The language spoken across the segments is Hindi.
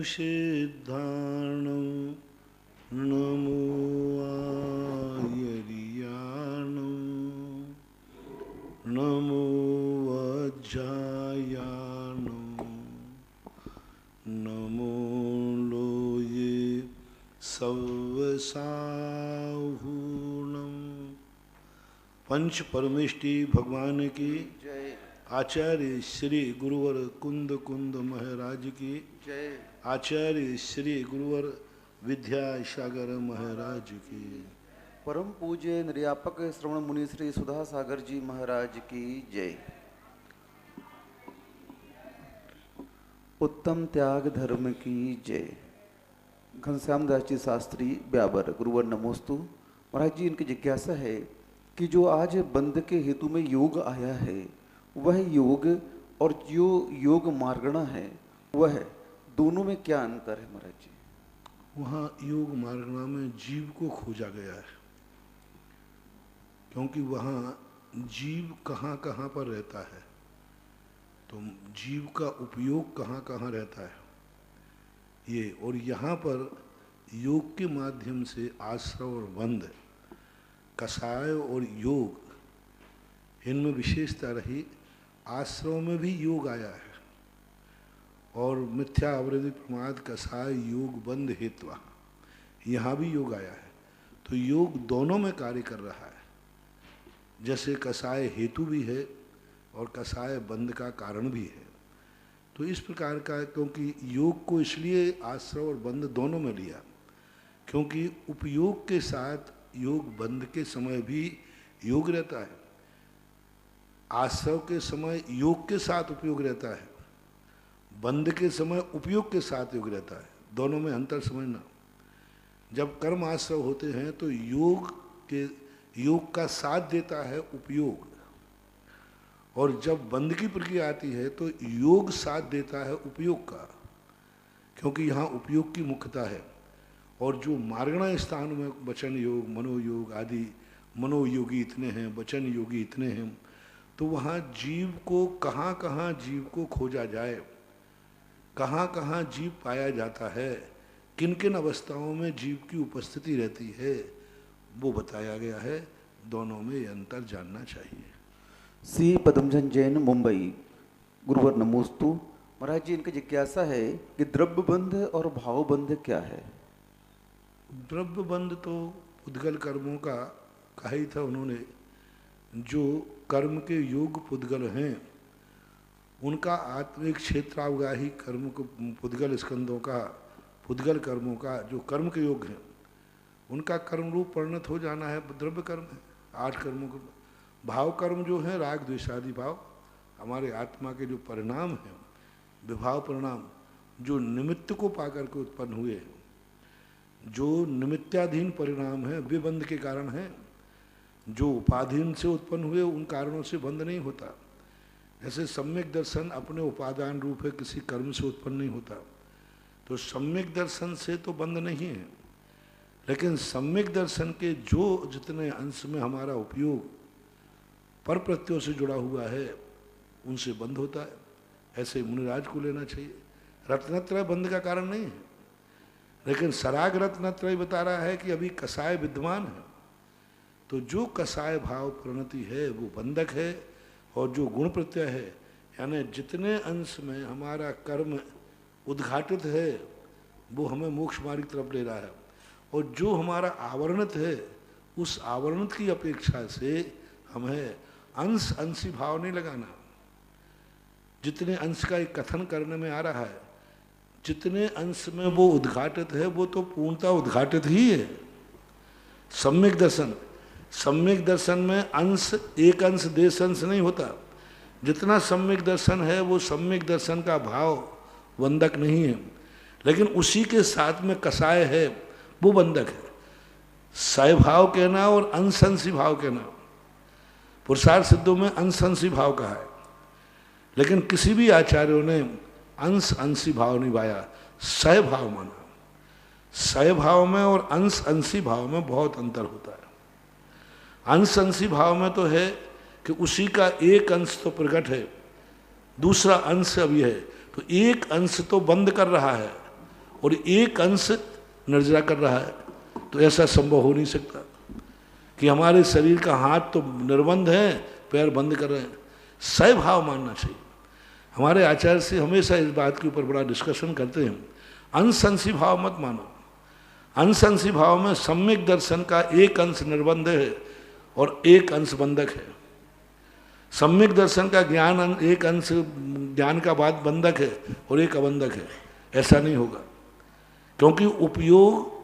सिद्धाणं नमो आयर्याणं नमो वज्रायाणं नमो लोये सव्वसाहूणं। पंच परमेष्टि भगवान की जय। आचार्य श्री गुरुवर कुंद कुंद महाराज की जय। आचार्य श्री गुरुवर विद्यासागर महाराज की। परम पूज्य निर्यापक श्रवण मुनि श्री सुधा सागर जी महाराज की जय। उत्तम त्याग धर्म की जय। घनश्याम दास जी शास्त्री ब्याबर गुरुवर नमोस्तु। महाराज जी, इनकी जिज्ञासा है कि जो आज बंद के हेतु में योग आया है, वह योग और जो योग मार्गणा है, वह दोनों में क्या अंतर है महाराज जी? वहाँ योग मार्गणा में जीव को खोजा गया है, क्योंकि वहाँ जीव कहाँ कहाँ पर रहता है, तो जीव का उपयोग कहाँ कहाँ रहता है ये। और यहाँ पर योग के माध्यम से आश्रव और बंध, कषाय और योग, इनमें विशेषता रही। आश्रव में भी योग आया है और मिथ्या आवृत्ति प्रमाद कषाय योग बंध हेतवा, यहाँ भी योग आया है। तो योग दोनों में कार्य कर रहा है, जैसे कषाय हेतु भी है और कषाय बंध का कारण भी है। तो इस प्रकार का, क्योंकि योग को इसलिए आश्रव और बंध दोनों में लिया, क्योंकि उपयोग के साथ योग बंध के समय भी योग रहता है, आश्रव के समय योग के साथ उपयोग रहता है, बंध के समय उपयोग के साथ योग रहता है। दोनों में अंतर समझना। जब कर्म आश्रव होते हैं तो योग का साथ देता है उपयोग, और जब बंध की प्रक्रिया आती है तो योग साथ देता है उपयोग का, क्योंकि यहाँ उपयोग की मुख्यता है। और जो मार्गणा स्थान में वचन योग, मनोयोग आदि, मनोयोगी इतने हैं, वचन योगी इतने हैं, तो वहाँ जीव को कहाँ कहाँ जीव को खोजा जाए, कहाँ कहाँ जीव पाया जाता है, किन किन अवस्थाओं में जीव की उपस्थिति रहती है, वो बताया गया है। दोनों में ये अंतर जानना चाहिए। सी पद्मजन जैन मुंबई गुरुवर नमोस्तु। महाराज जी, इनकी जिज्ञासा है कि द्रव्य बंध और भाव बंध क्या है? द्रव्य बंध तो पुद्गल कर्मों का कहा ही था उन्होंने। जो कर्म के योग पुद्गल हैं, उनका आत्मिक क्षेत्रावगाही कर्म को पुद्गल स्कंदों का, पुद्गल कर्मों का जो कर्म के योग हैं, उनका कर्म रूप परिणत हो जाना है, द्रव्य कर्म है। 8 कर्मों को भाव कर्म जो है, राग द्वेषादि भाव, हमारे आत्मा के जो परिणाम हैं, विभाव परिणाम, जो निमित्त को पाकर के उत्पन्न हुए हैं, जो निमित्ताधीन परिणाम है, वे बंध के कारण हैं। जो उपाधीन से उत्पन्न हुए, उन कारणों से बंध नहीं होता। जैसे सम्यक दर्शन अपने उपादान रूप है, किसी कर्म से उत्पन्न नहीं होता, तो सम्यक दर्शन से तो बंध नहीं है। लेकिन सम्यक दर्शन के जो जितने अंश में हमारा उपयोग पर प्रत्ययों से जुड़ा हुआ है, उनसे बंध होता है। ऐसे मुनिराज को लेना चाहिए। रत्नत्रय बंध का कारण नहीं है, लेकिन सराग रत्नत्रय बता रहा है कि अभी कषाय विद्यमान है, तो जो कषाय भाव प्रणति है वो बंधक है, और जो गुण प्रत्यय है, यानी जितने अंश में हमारा कर्म उद्घाटित है, वो हमें मोक्ष मार्ग की तरफ ले रहा है। और जो हमारा आवरणित है, उस आवरणित की अपेक्षा से हमें अंश अंशी भाव नहीं लगाना। जितने अंश का एक कथन करने में आ रहा है, जितने अंश में वो उद्घाटित है, वो तो पूर्णतः उद्घाटित ही है। सम्यक दर्शन, सम्यक दर्शन में अंश, एक अंश देश अंश नहीं होता। जितना सम्यक दर्शन है, वो सम्यक दर्शन का भाव बंधक नहीं है, लेकिन उसी के साथ में कषाय है, वो बंधक है। सयभाव कहना और अंशंसी भाव कहना, पुरुषार्थ सिद्धों में अंशंसी भाव कहा है, लेकिन किसी भी आचार्यों ने अंश अंशी भाव नहीं पाया, सयभाव माना। सयभाव में और अंश अंशी भाव में बहुत अंतर होता है। अंश अंशी भाव में तो है कि उसी का एक अंश तो प्रकट है, दूसरा अंश अभी है, तो एक अंश तो बंद कर रहा है और एक अंश निर्जरा कर रहा है, तो ऐसा संभव हो नहीं सकता कि हमारे शरीर का हाथ तो निर्बंध है, पैर बंद कर रहे हैं। स्वभाव मानना चाहिए। हमारे आचार्य से हमेशा इस बात के ऊपर बड़ा डिस्कशन करते हैं, अंश-अंशी भाव मत मानो। अंश-अंशी भाव में सम्यक दर्शन का एक अंश निर्बंध है और एक अंश बंधक है। सम्यक दर्शन का ज्ञान एक अंश ज्ञान का बाद बंधक है और एक अबंधक है। ऐसा नहीं होगा, क्योंकि उपयोग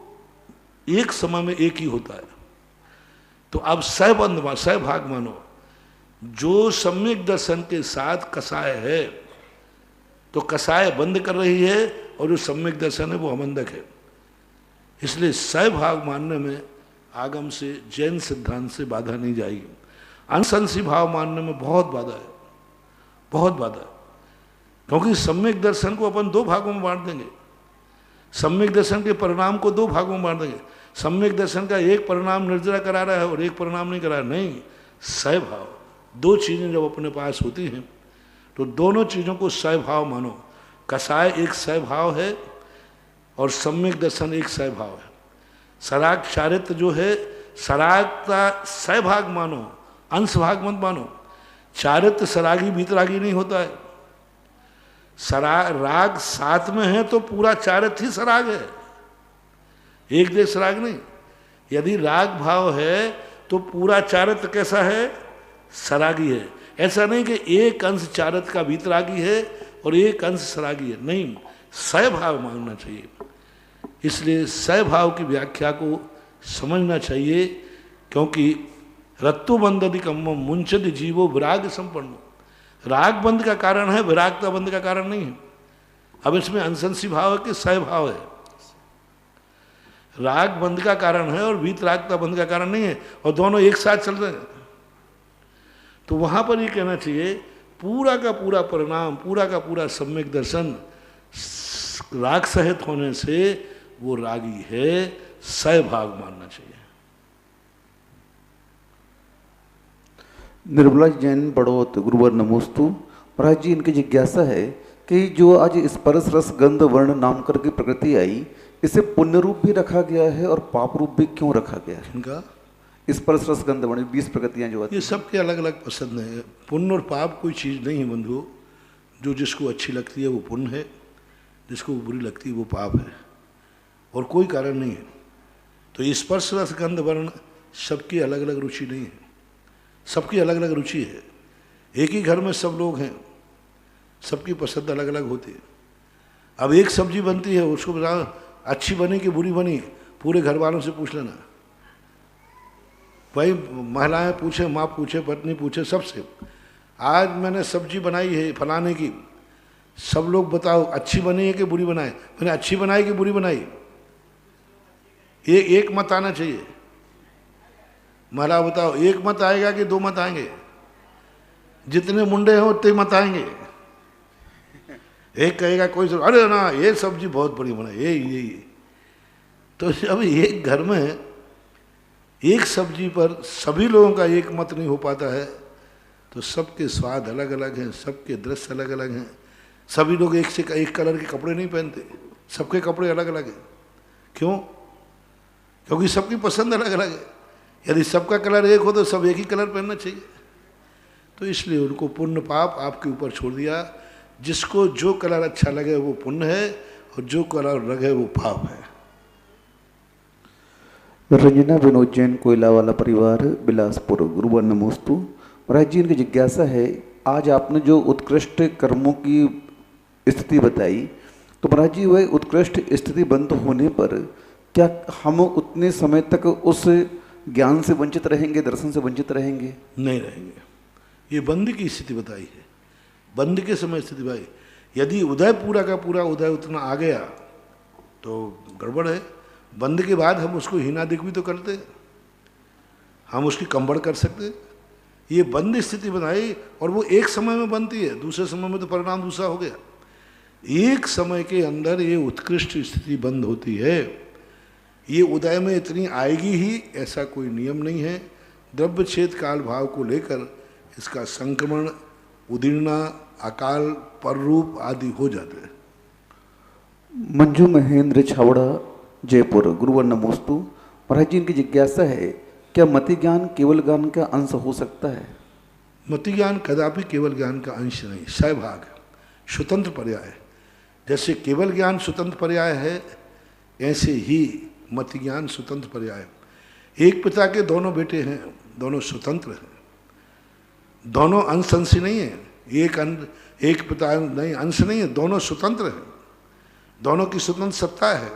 एक समय में एक ही होता है। तो अब सहभाग मानो। जो सम्यक दर्शन के साथ कसाय है, तो कसाय बंद कर रही है, और जो सम्यक दर्शन है वो अबंधक है। इसलिए सहभाग मानने में आगम से, जैन सिद्धांत से बाधा नहीं जाएगी। अंश-अंशी भाव मानने में बहुत बाधा है, बहुत बाधा। क्योंकि सम्यक दर्शन को अपन दो भागों में बांट देंगे। सम्यक दर्शन के परिणाम को दो भागों में बांट देंगे। सम्यक दर्शन का एक परिणाम निर्जरा करा रहा है और एक परिणाम नहीं करा रहा। नहीं, सहभाव। दो चीजें जब अपने पास होती हैं तो दोनों चीजों को सहभाव मानो। कसाय एक सहभाव है और सम्यक दर्शन एक सहभाव है। सराग चारित्र जो है, सराग का सहभाग मानो, अंश भाग मत मानो। चारित्र सरागी भीतरागी नहीं होता है। राग साथ में है तो पूरा चारित्र ही सराग है, एक देश राग नहीं। यदि राग भाव है तो पूरा चारित्र कैसा है? सरागी है। ऐसा नहीं कि एक अंश चारित्र का भीतरागी है और एक अंश सरागी है, नहीं, सहभाव मांगना चाहिए। इसलिए सहभाव की व्याख्या को समझना चाहिए, क्योंकि रत्तु बंधधिकम मुंचद जीवो विराग संपन्न। राग बंध का कारण है, विरागता बंध का कारण नहीं है। अब इसमें अंश-अंशी भाव है कि सहभाव है। राग बंध का कारण है और वीतरागता बंध का कारण नहीं है, और दोनों एक साथ चल रहे हैं। तो वहां पर ये कहना चाहिए पूरा का पूरा परिणाम, पूरा का पूरा सम्यक दर्शन राग सहित होने से वो रागी है, सहभाग मानना चाहिए। निर्मला जैन बड़ौत, गुरुवर नमोस्तु। महाराज जी, इनकी जिज्ञासा है कि जो आज स्पर्श रस गंध वर्ण नाम करके प्रकृति आई, इसे पुण्य रूप भी रखा गया है और पाप रूप भी क्यों रखा गया है? इनका स्पर्श रस गंध वर्ण 20 प्रकृतियां जो आती ये सबके अलग अलग पसंद है। पुण्य और पाप कोई चीज़ नहीं है बंधु। जो जिसको अच्छी लगती है वो पुण्य है, जिसको बुरी लगती है वो पाप है, और कोई कारण नहीं है। तो स्पर्श रस गंध वर्ण सबकी अलग अलग रुचि नहीं है, सबकी अलग अलग रुचि है। एक ही घर में सब लोग हैं, सबकी पसंद अलग अलग होती है। अब एक सब्जी बनती है, उसको बता अच्छी बनी कि बुरी बनी, पूरे घर वालों से पूछ लेना। भाई महिलाएं पूछे, माँ पूछे, पत्नी पूछे, सबसे, आज मैंने सब्जी बनाई है फलाने की, सब लोग बताओ अच्छी बनी है कि बुरी बनाई। मैंने अच्छी बनाई कि बुरी बनाई, ये एक मत आना चाहिए। महिला बताओ, एक मत आएगा कि दो मत आएंगे? जितने मुंडे हैं उतने मत आएंगे। एक कहेगा कोई अरे ना ये सब्जी बहुत बड़ी बनाई, ये। तो अब एक घर में एक सब्जी पर सभी लोगों का एक मत नहीं हो पाता है, तो सबके स्वाद अलग अलग हैं, सबके दृश्य अलग अलग हैं। सभी लोग एक से एक कलर के कपड़े नहीं पहनते, सबके कपड़े अलग अलग हैं। क्यों? क्योंकि सबकी पसंद अलग अलग है। यदि सबका कलर एक हो तो सब एक ही कलर पहनना चाहिए। तो इसलिए उनको पुण्य पाप आपके ऊपर छोड़ दिया। जिसको जो कलर अच्छा लगे वो पुण्य है, और जो कलर लगे वो पाप है। रंजना विनोद जैन, कोयला वाला परिवार, बिलासपुर, गुरुवर नमोस्तु। महाराज जी, इनकी जिज्ञासा है, आज आपने जो उत्कृष्ट कर्मों की स्थिति बताई, तो महाराज जी वह उत्कृष्ट स्थिति बंद होने पर क्या हम उतने समय तक उस ज्ञान से वंचित रहेंगे, दर्शन से वंचित रहेंगे? नहीं रहेंगे। ये बंद की स्थिति बताई है, बंद के समय स्थिति भाई। यदि उदय पूरा का पूरा उदय उतना आ गया तो गड़बड़ है। बंद के बाद हम उसको हीनादिक भी तो करते, हम उसकी कंबड़ कर सकते। ये बंद स्थिति बनाई और वो एक समय में बनती है, दूसरे समय में तो परिणाम दूसरा हो गया। एक समय के अंदर ये उत्कृष्ट स्थिति बंद होती है। ये उदय में इतनी आएगी ही ऐसा कोई नियम नहीं है। द्रव्य छेद काल भाव को लेकर इसका संक्रमण, उदीर्णा, अकाल, पररूप आदि हो जाते हैं। मंजू महेंद्र छावड़ा, जयपुर। गुरुवर नमोस्तु। महाराज जी, इनकी जिज्ञासा है, क्या मति ज्ञान केवल ज्ञान का अंश हो सकता है? मति ज्ञान कदापि केवल ज्ञान का अंश नहीं, सहभाग, स्वतंत्र पर्याय है। जैसे केवल ज्ञान स्वतंत्र पर्याय है, ऐसे ही मति ज्ञान स्वतंत्र पर्याय है। एक पिता के दोनों बेटे हैं, दोनों स्वतंत्र हैं, दोनों अंश अंशी नहीं है। एक पिता नहीं, अंश नहीं है, दोनों स्वतंत्र हैं, दोनों की स्वतंत्र सत्ता है।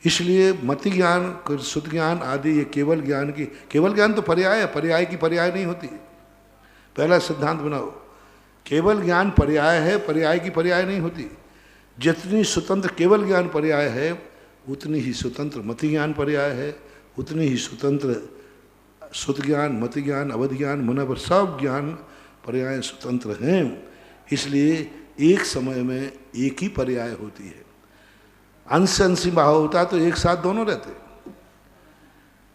इसलिए मति ज्ञान, सुध ज्ञान आदि ये केवल ज्ञान की, केवल ज्ञान तो पर्याय है, पर्याय की पर्याय नहीं होती। पहला सिद्धांत बनाओ, केवल ज्ञान पर्याय है, पर्याय की पर्याय नहीं होती। जितनी स्वतंत्र केवल ज्ञान पर्याय है, उतनी ही स्वतंत्र मति ज्ञान पर्याय है, उतनी ही स्वतंत्र सुध ज्ञान, मति ज्ञान, अवध ज्ञान, मनोवर सब ज्ञान पर्याय स्वतंत्र हैं। इसलिए एक समय में एक ही पर्याय होती है। अंश अंशी भाव होता तो एक साथ दोनों रहते।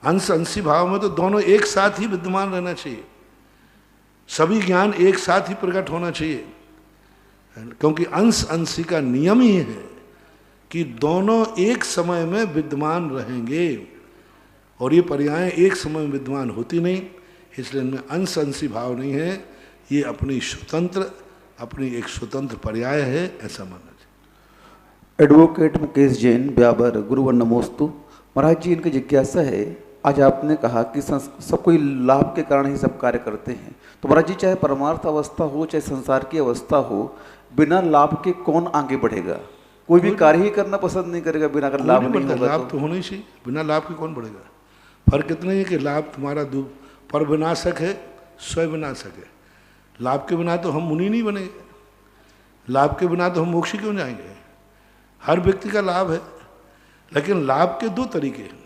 अंश अंशी भाव में तो दोनों एक साथ ही विद्यमान रहना चाहिए, सभी ज्ञान एक साथ ही प्रकट होना चाहिए, क्योंकि अंश अंशी का नियम ही है कि दोनों एक समय में विद्यमान रहेंगे, और ये पर्याय एक समय में विद्यमान होती नहीं। इसलिए इनमें अंश अंशी भाव नहीं है, ये अपनी एक स्वतंत्र पर्याय है, ऐसा मानना चाहिए। एडवोकेट मुकेश जैन, ब्याबर। गुरुवर नमोस्तु। महाराज जी, इनकी जिज्ञासा है, आज आपने कहा कि सब कोई लाभ के कारण ही सब कार्य करते हैं, तो महाराज जी चाहे परमार्थ अवस्था हो चाहे संसार की अवस्था हो, बिना लाभ के कौन आगे बढ़ेगा? कोई भी कार्य ही करना पसंद नहीं करेगा बिना अगर लाभ नहीं होगा। लाभ तो होना ही चाहिए, बिना लाभ के कौन बढ़ेगा? फर्क इतना ही है कि लाभ तुम्हारा पर विनाशक है, स्वयं विनाशक है। लाभ के बिना तो हम मुनि नहीं बनेंगे, लाभ के बिना तो हम मोक्ष क्यों जाएंगे? हर व्यक्ति का लाभ है, लेकिन लाभ के दो तरीके हैं,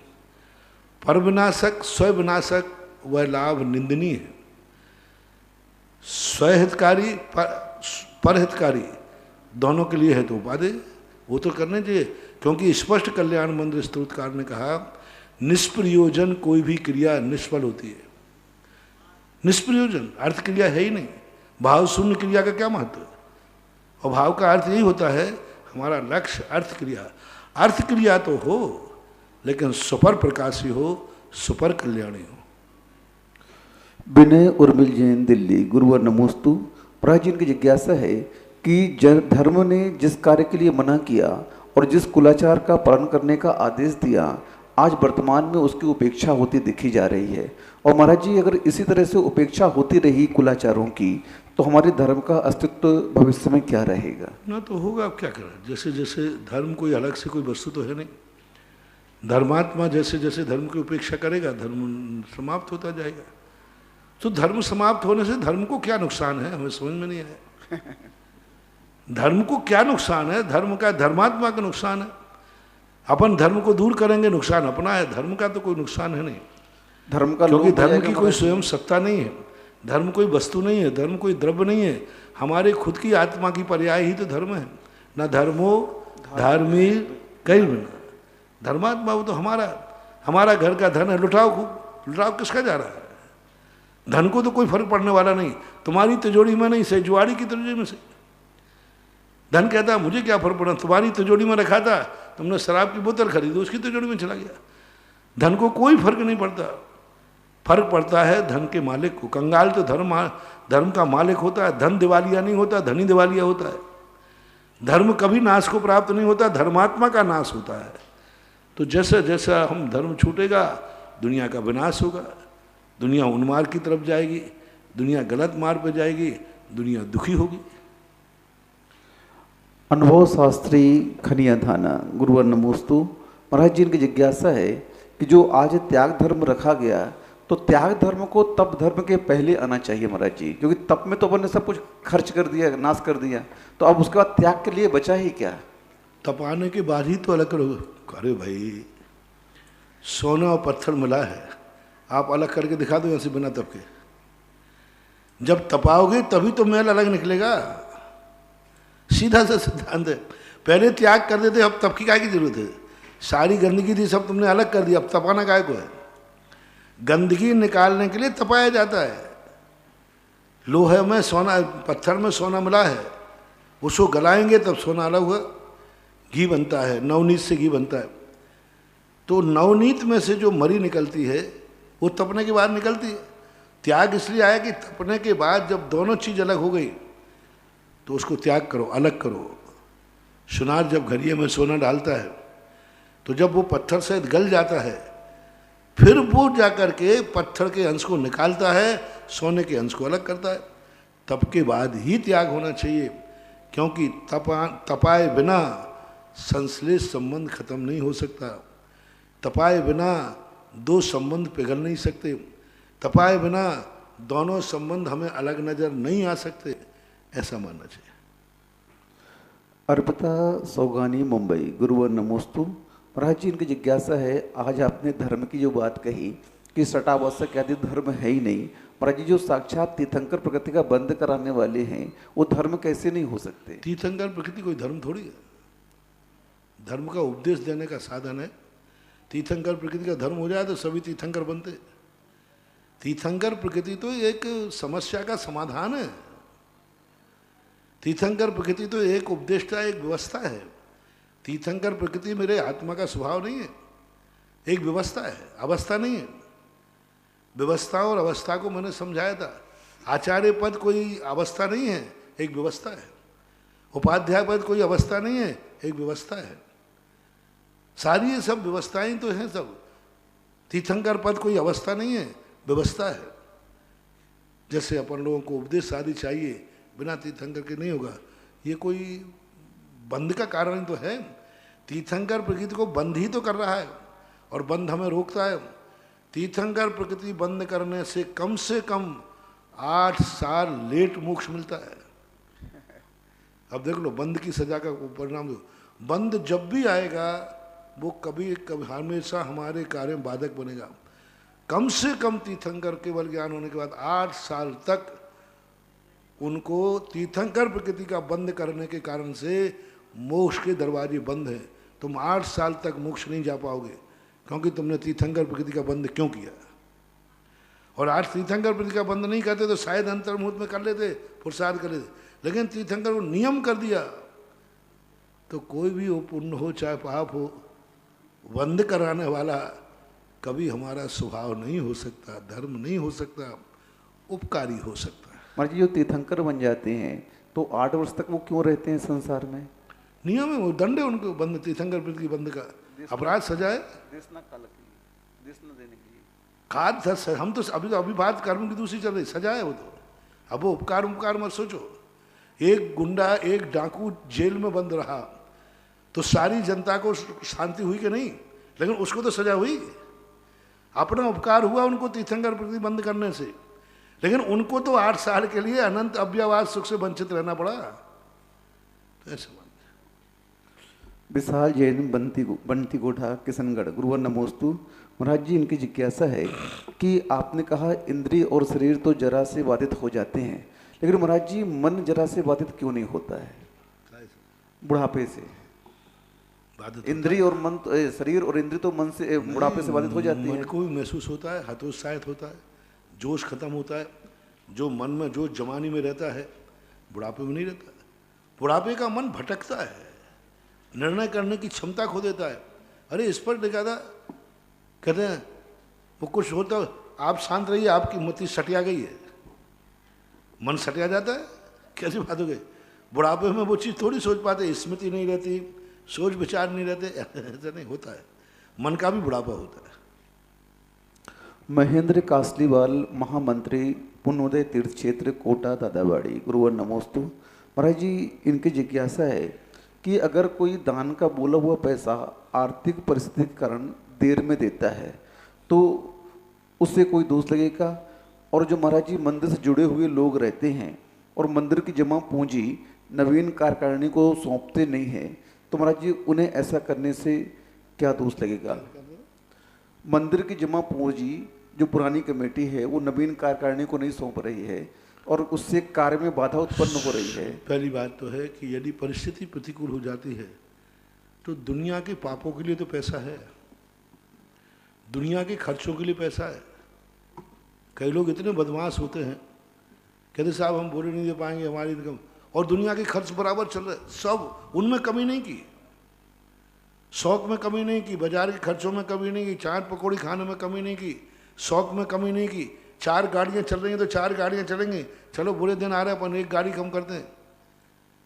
पर विनाशक, स्वयं विनाशक। वह लाभ निंदनीय है। स्वहितकारी, परहितकारी दोनों के लिए है तो उपादेय, वो तो करने चाहिए। क्योंकि स्पष्ट कल्याण मंत्र स्तोत्रकार ने कहा, निष्प्रयोजन कोई भी क्रिया निष्फल होती है। निष्प्रयोजन अर्थ क्रिया है ही नहीं, भाव शून्य क्रिया का क्या महत्व है? और भाव का अर्थ यही होता है, हमारा लक्ष्य अर्थ क्रिया। अर्थ क्रिया तो हो, लेकिन सुपर प्रकाशी हो, सुपर कल्याणी हो। विनय उर्मिल जैन, दिल्ली। गुरुवर नमोस्तु। महाराज जी, इनकी जिज्ञासा है कि धर्म ने जिस कार्य के लिए मना किया और जिस कुलाचार का पालन करने का आदेश दिया, आज वर्तमान में उसकी उपेक्षा होती दिखी जा रही है। और महाराज जी, अगर इसी तरह से उपेक्षा होती रही कुलाचारों की, तो हमारे धर्म का अस्तित्व भविष्य में क्या रहेगा? ना तो होगा, अब क्या करें? जैसे जैसे धर्म कोई अलग से कोई वस्तु तो है नहीं। धर्मात्मा जैसे जैसे धर्म की उपेक्षा करेगा, धर्म समाप्त होता जाएगा। तो धर्म समाप्त होने से धर्म को क्या नुकसान है, हमें समझ में नहीं आया। धर्म को क्या नुकसान है? धर्म का, धर्मात्मा का नुकसान है। अपन धर्म को दूर करेंगे, नुकसान अपना है, धर्म का तो कोई नुकसान है नहीं। धर्म का, क्योंकि धर्म की कोई स्वयं सत्ता नहीं है, धर्म कोई वस्तु नहीं है, धर्म कोई द्रव्य नहीं है, हमारे खुद की आत्मा की पर्याय ही तो धर्म है। न धर्मो धर्मी कहीं बिना, धर्मात्मा वो तो हमारा घर का धन है, लुटाओ खूब, लुटाओ किसका जा रहा है? धन को तो कोई फर्क पड़ने वाला नहीं, तुम्हारी तिजोरी में नहीं से, जुआड़ी की तिजोरी में से। धन कहता है मुझे क्या फर्क पड़ा, तुम्हारी तिजोरी में रखा था, तुमने शराब की बोतल खरीदी, उसकी तिजोरी में चला गया। धन को कोई फर्क नहीं पड़ता, फर्क पड़ता है धन के मालिक को। कंगाल तो धर्म का मालिक होता है, धन दिवालिया नहीं होता, धन ही दिवालिया होता है। धर्म कभी नाश को प्राप्त नहीं होता, धर्मात्मा का नाश होता है। तो जैसा जैसा हम धर्म छूटेगा, दुनिया का विनाश होगा, दुनिया उन्मार्ग की तरफ जाएगी, दुनिया गलत मार्ग पर जाएगी, दुनिया दुखी होगी। अनुभव शास्त्री, खनिया थाना। गुरुवर नमोस्तु। महाराज जी, इनकी जिज्ञासा है कि जो आज त्याग धर्म रखा गया, तो त्याग धर्म को तप धर्म के पहले आना चाहिए महाराज जी, क्योंकि तप में तो अपन ने सब कुछ खर्च कर दिया, नाश कर दिया, तो अब उसके बाद त्याग के लिए बचा ही क्या? तपाने के बाद ही तो अलग करोगे। अरे भाई, सोना और पत्थर मिला है, आप अलग करके दिखा दो ऐसे बिना तप के। जब तपाओगे तभी तो मैल अलग निकलेगा, सीधा सा सिद्धांत है। पहले त्याग कर देते, अब तप की काय की जरूरत है? सारी गंदगी थी, सब तुमने अलग कर दिया, अब तपाना काय को है? गंदगी निकालने के लिए तपाया जाता है। लोहे में सोना, पत्थर में सोना मिला है, उसको गलाएंगे तब सोना अलग हुआ। घी बनता है, नवनीत से घी बनता है। तो नवनीत में से जो मरी निकलती है वो तपने के बाद निकलती है। त्याग इसलिए आया कि तपने के बाद जब दोनों चीज अलग हो गई तो उसको त्याग करो, अलग करो। सुनार जब घड़िए में सोना डालता है तो जब वो पत्थर से गल जाता है फिर वो जाकर के पत्थर के अंश को निकालता है, सोने के अंश को अलग करता है। तप के बाद ही त्याग होना चाहिए, क्योंकि तपाए बिना संश्लेष संबंध खत्म नहीं हो सकता। तपाए बिना दो संबंध पिघल नहीं सकते। तपाए बिना दोनों संबंध हमें अलग नजर नहीं आ सकते, ऐसा मानना चाहिए। अर्पिता सौगानी, मुंबई। गुरुवर नमोस्तु। महाराज जी, इनकी जिज्ञासा है, आज आपने धर्म की जो बात कही कि सटावश्यक आदि धर्म है ही नहीं, महाराज जी जो साक्षात तीर्थंकर प्रकृति का बंद कराने वाले हैं वो धर्म कैसे नहीं हो सकते? तीर्थंकर प्रकृति कोई धर्म थोड़ी है, धर्म का उपदेश देने का साधन है। तीर्थंकर प्रकृति का धर्म हो जाए तो सभी तीर्थंकर बनते। तीर्थंकर प्रकृति तो एक समस्या का समाधान है। तीर्थंकर प्रकृति तो एक उपदेष्टा, एक व्यवस्था है। तीर्थंकर प्रकृति मेरे आत्मा का स्वभाव नहीं है, एक व्यवस्था है, अवस्था नहीं है। व्यवस्था और अवस्था को मैंने समझाया था। आचार्य पद कोई अवस्था नहीं है, एक व्यवस्था है। उपाध्याय पद कोई अवस्था नहीं है, एक व्यवस्था है। सारी ये सब व्यवस्थाएं तो हैं सब। तीर्थंकर पद कोई अवस्था नहीं है, व्यवस्था है। जैसे अपन लोगों को उपदेश आदि चाहिए, बिना तीर्थंकर के नहीं होगा। ये कोई बंध का कारण तो है। तीर्थंकर प्रकृति को बंद ही तो कर रहा है और बंध हमें रोकता है। तीर्थंकर प्रकृति बंद करने से कम 8 साल लेट मोक्ष मिलता है। अब देख लो, बंद की सजा का परिणाम दो। बंद जब भी आएगा वो कभी हमेशा हमारे कार्य में बाधक बनेगा। कम से कम तीर्थंकर केवल ज्ञान होने के बाद 8 साल तक उनको तीर्थंकर प्रकृति का बंद करने के कारण से मोक्ष के दरवाजे बंद हैं। तुम 8 साल तक मोक्ष नहीं जा पाओगे, क्योंकि तुमने तीर्थंकर प्रकृति का बंद क्यों किया। और आज तीर्थंकर प्रकृति का बंद नहीं करते तो शायद अंतर्मुहूर्त में कर लेते, पुरुषार्थ कर लेते, लेकिन तीर्थंकर को नियम कर दिया तो कोई भी हो, पुण्य हो चाहे पाप हो, बंद कराने वाला कभी हमारा स्वभाव नहीं हो सकता, धर्म नहीं हो सकता, उपकारी हो सकता है। महाराज जी जो तीर्थंकर बन जाते हैं तो 8 वर्ष तक वो क्यों रहते हैं संसार में? नियम है, वो दंड है उनको बंद, तीर्थंकर प्रकृति बंद का अपराध सजा है। खाद हम तो अभी बात कर्म की दूसरी चल रही, सजा है वो तो। अब वो उपकार मत सोचो। एक गुंडा, एक डाकू जेल में बंद रहा तो सारी जनता को शांति हुई कि नहीं? लेकिन उसको तो सजा हुई। अपना उपकार हुआ उनको तीर्थंकर प्रकृति बंद करने से, लेकिन उनको तो 8 साल के लिए अनंत अव्यवाद सुख से वंचित रहना पड़ा। तो ऐसे विशाल जैन, बंटी गोठा, किशनगढ़। गुरुवर नमोस्तु। महाराज जी इनकी जिज्ञासा है कि आपने कहा इंद्रिय और शरीर तो जरा से बाधित हो जाते हैं, लेकिन महाराज जी मन जरा से बाधित क्यों नहीं होता है? बुढ़ापे से इंद्रिय और मन, शरीर और इंद्रिय तो मन से बुढ़ापे से बाधित हो जाते हैं। मन को भी महसूस होता है, हतोत्साहित होता है, जोश खत्म होता है। जो मन में जो जवानी में रहता है बुढ़ापे में नहीं रहता। बुढ़ापे का मन भटकता है, निर्णय करने की क्षमता खो देता है। अरे इस पर देखा था, कहते हैं वो कुछ होता, आप शांत रहिए, आपकी मति सटिया गई है। मन सटिया जाता है, कैसी बात हो गई? बुढ़ापे में वो चीज़ थोड़ी सोच पाते, स्मृति नहीं रहती, सोच विचार नहीं रहते, ऐसा नहीं होता है। मन का भी बुढ़ापा होता है। महेंद्र कासलीवाल, महामंत्री, पुण्योदय तीर्थ क्षेत्र, कोटा, दादाबाड़ी। गुरुवर नमोस्तु। महाराज जी इनकी जिज्ञासा है कि अगर कोई दान का बोला हुआ पैसा आर्थिक परिस्थिति के कारण देर में देता है तो उससे कोई दोष लगेगा? और जो महाराज जी मंदिर से जुड़े हुए लोग रहते हैं और मंदिर की जमा पूंजी नवीन कार्यकारिणी को सौंपते नहीं है, तो महाराज जी उन्हें ऐसा करने से क्या दोष लगेगा? मंदिर की जमा पूंजी जो पुरानी कमेटी है वो नवीन कार्यकारिणी को नहीं सौंप रही है और उससे कार्य में बाधा उत्पन्न हो रही है। पहली बात तो है कि यदि परिस्थिति प्रतिकूल हो जाती है तो दुनिया के पापों के लिए तो पैसा है, दुनिया के खर्चों के लिए पैसा है। कई लोग इतने बदमाश होते हैं, कहते साहब हम बोले नहीं दे पाएंगे, हमारी इनकम, और दुनिया के खर्च बराबर चल रहे, सब उनमें कमी नहीं की। शौक में कमी नहीं की, बाजार के खर्चों में कमी नहीं की, चाट पकौड़ी खाने में कमी नहीं की, शौक में कमी नहीं की। 4 गाड़ियाँ चल रही हैं तो 4 गाड़ियाँ चलेंगी। चलो बुरे दिन आ रहे हैं अपन 1 गाड़ी कम करते हैं।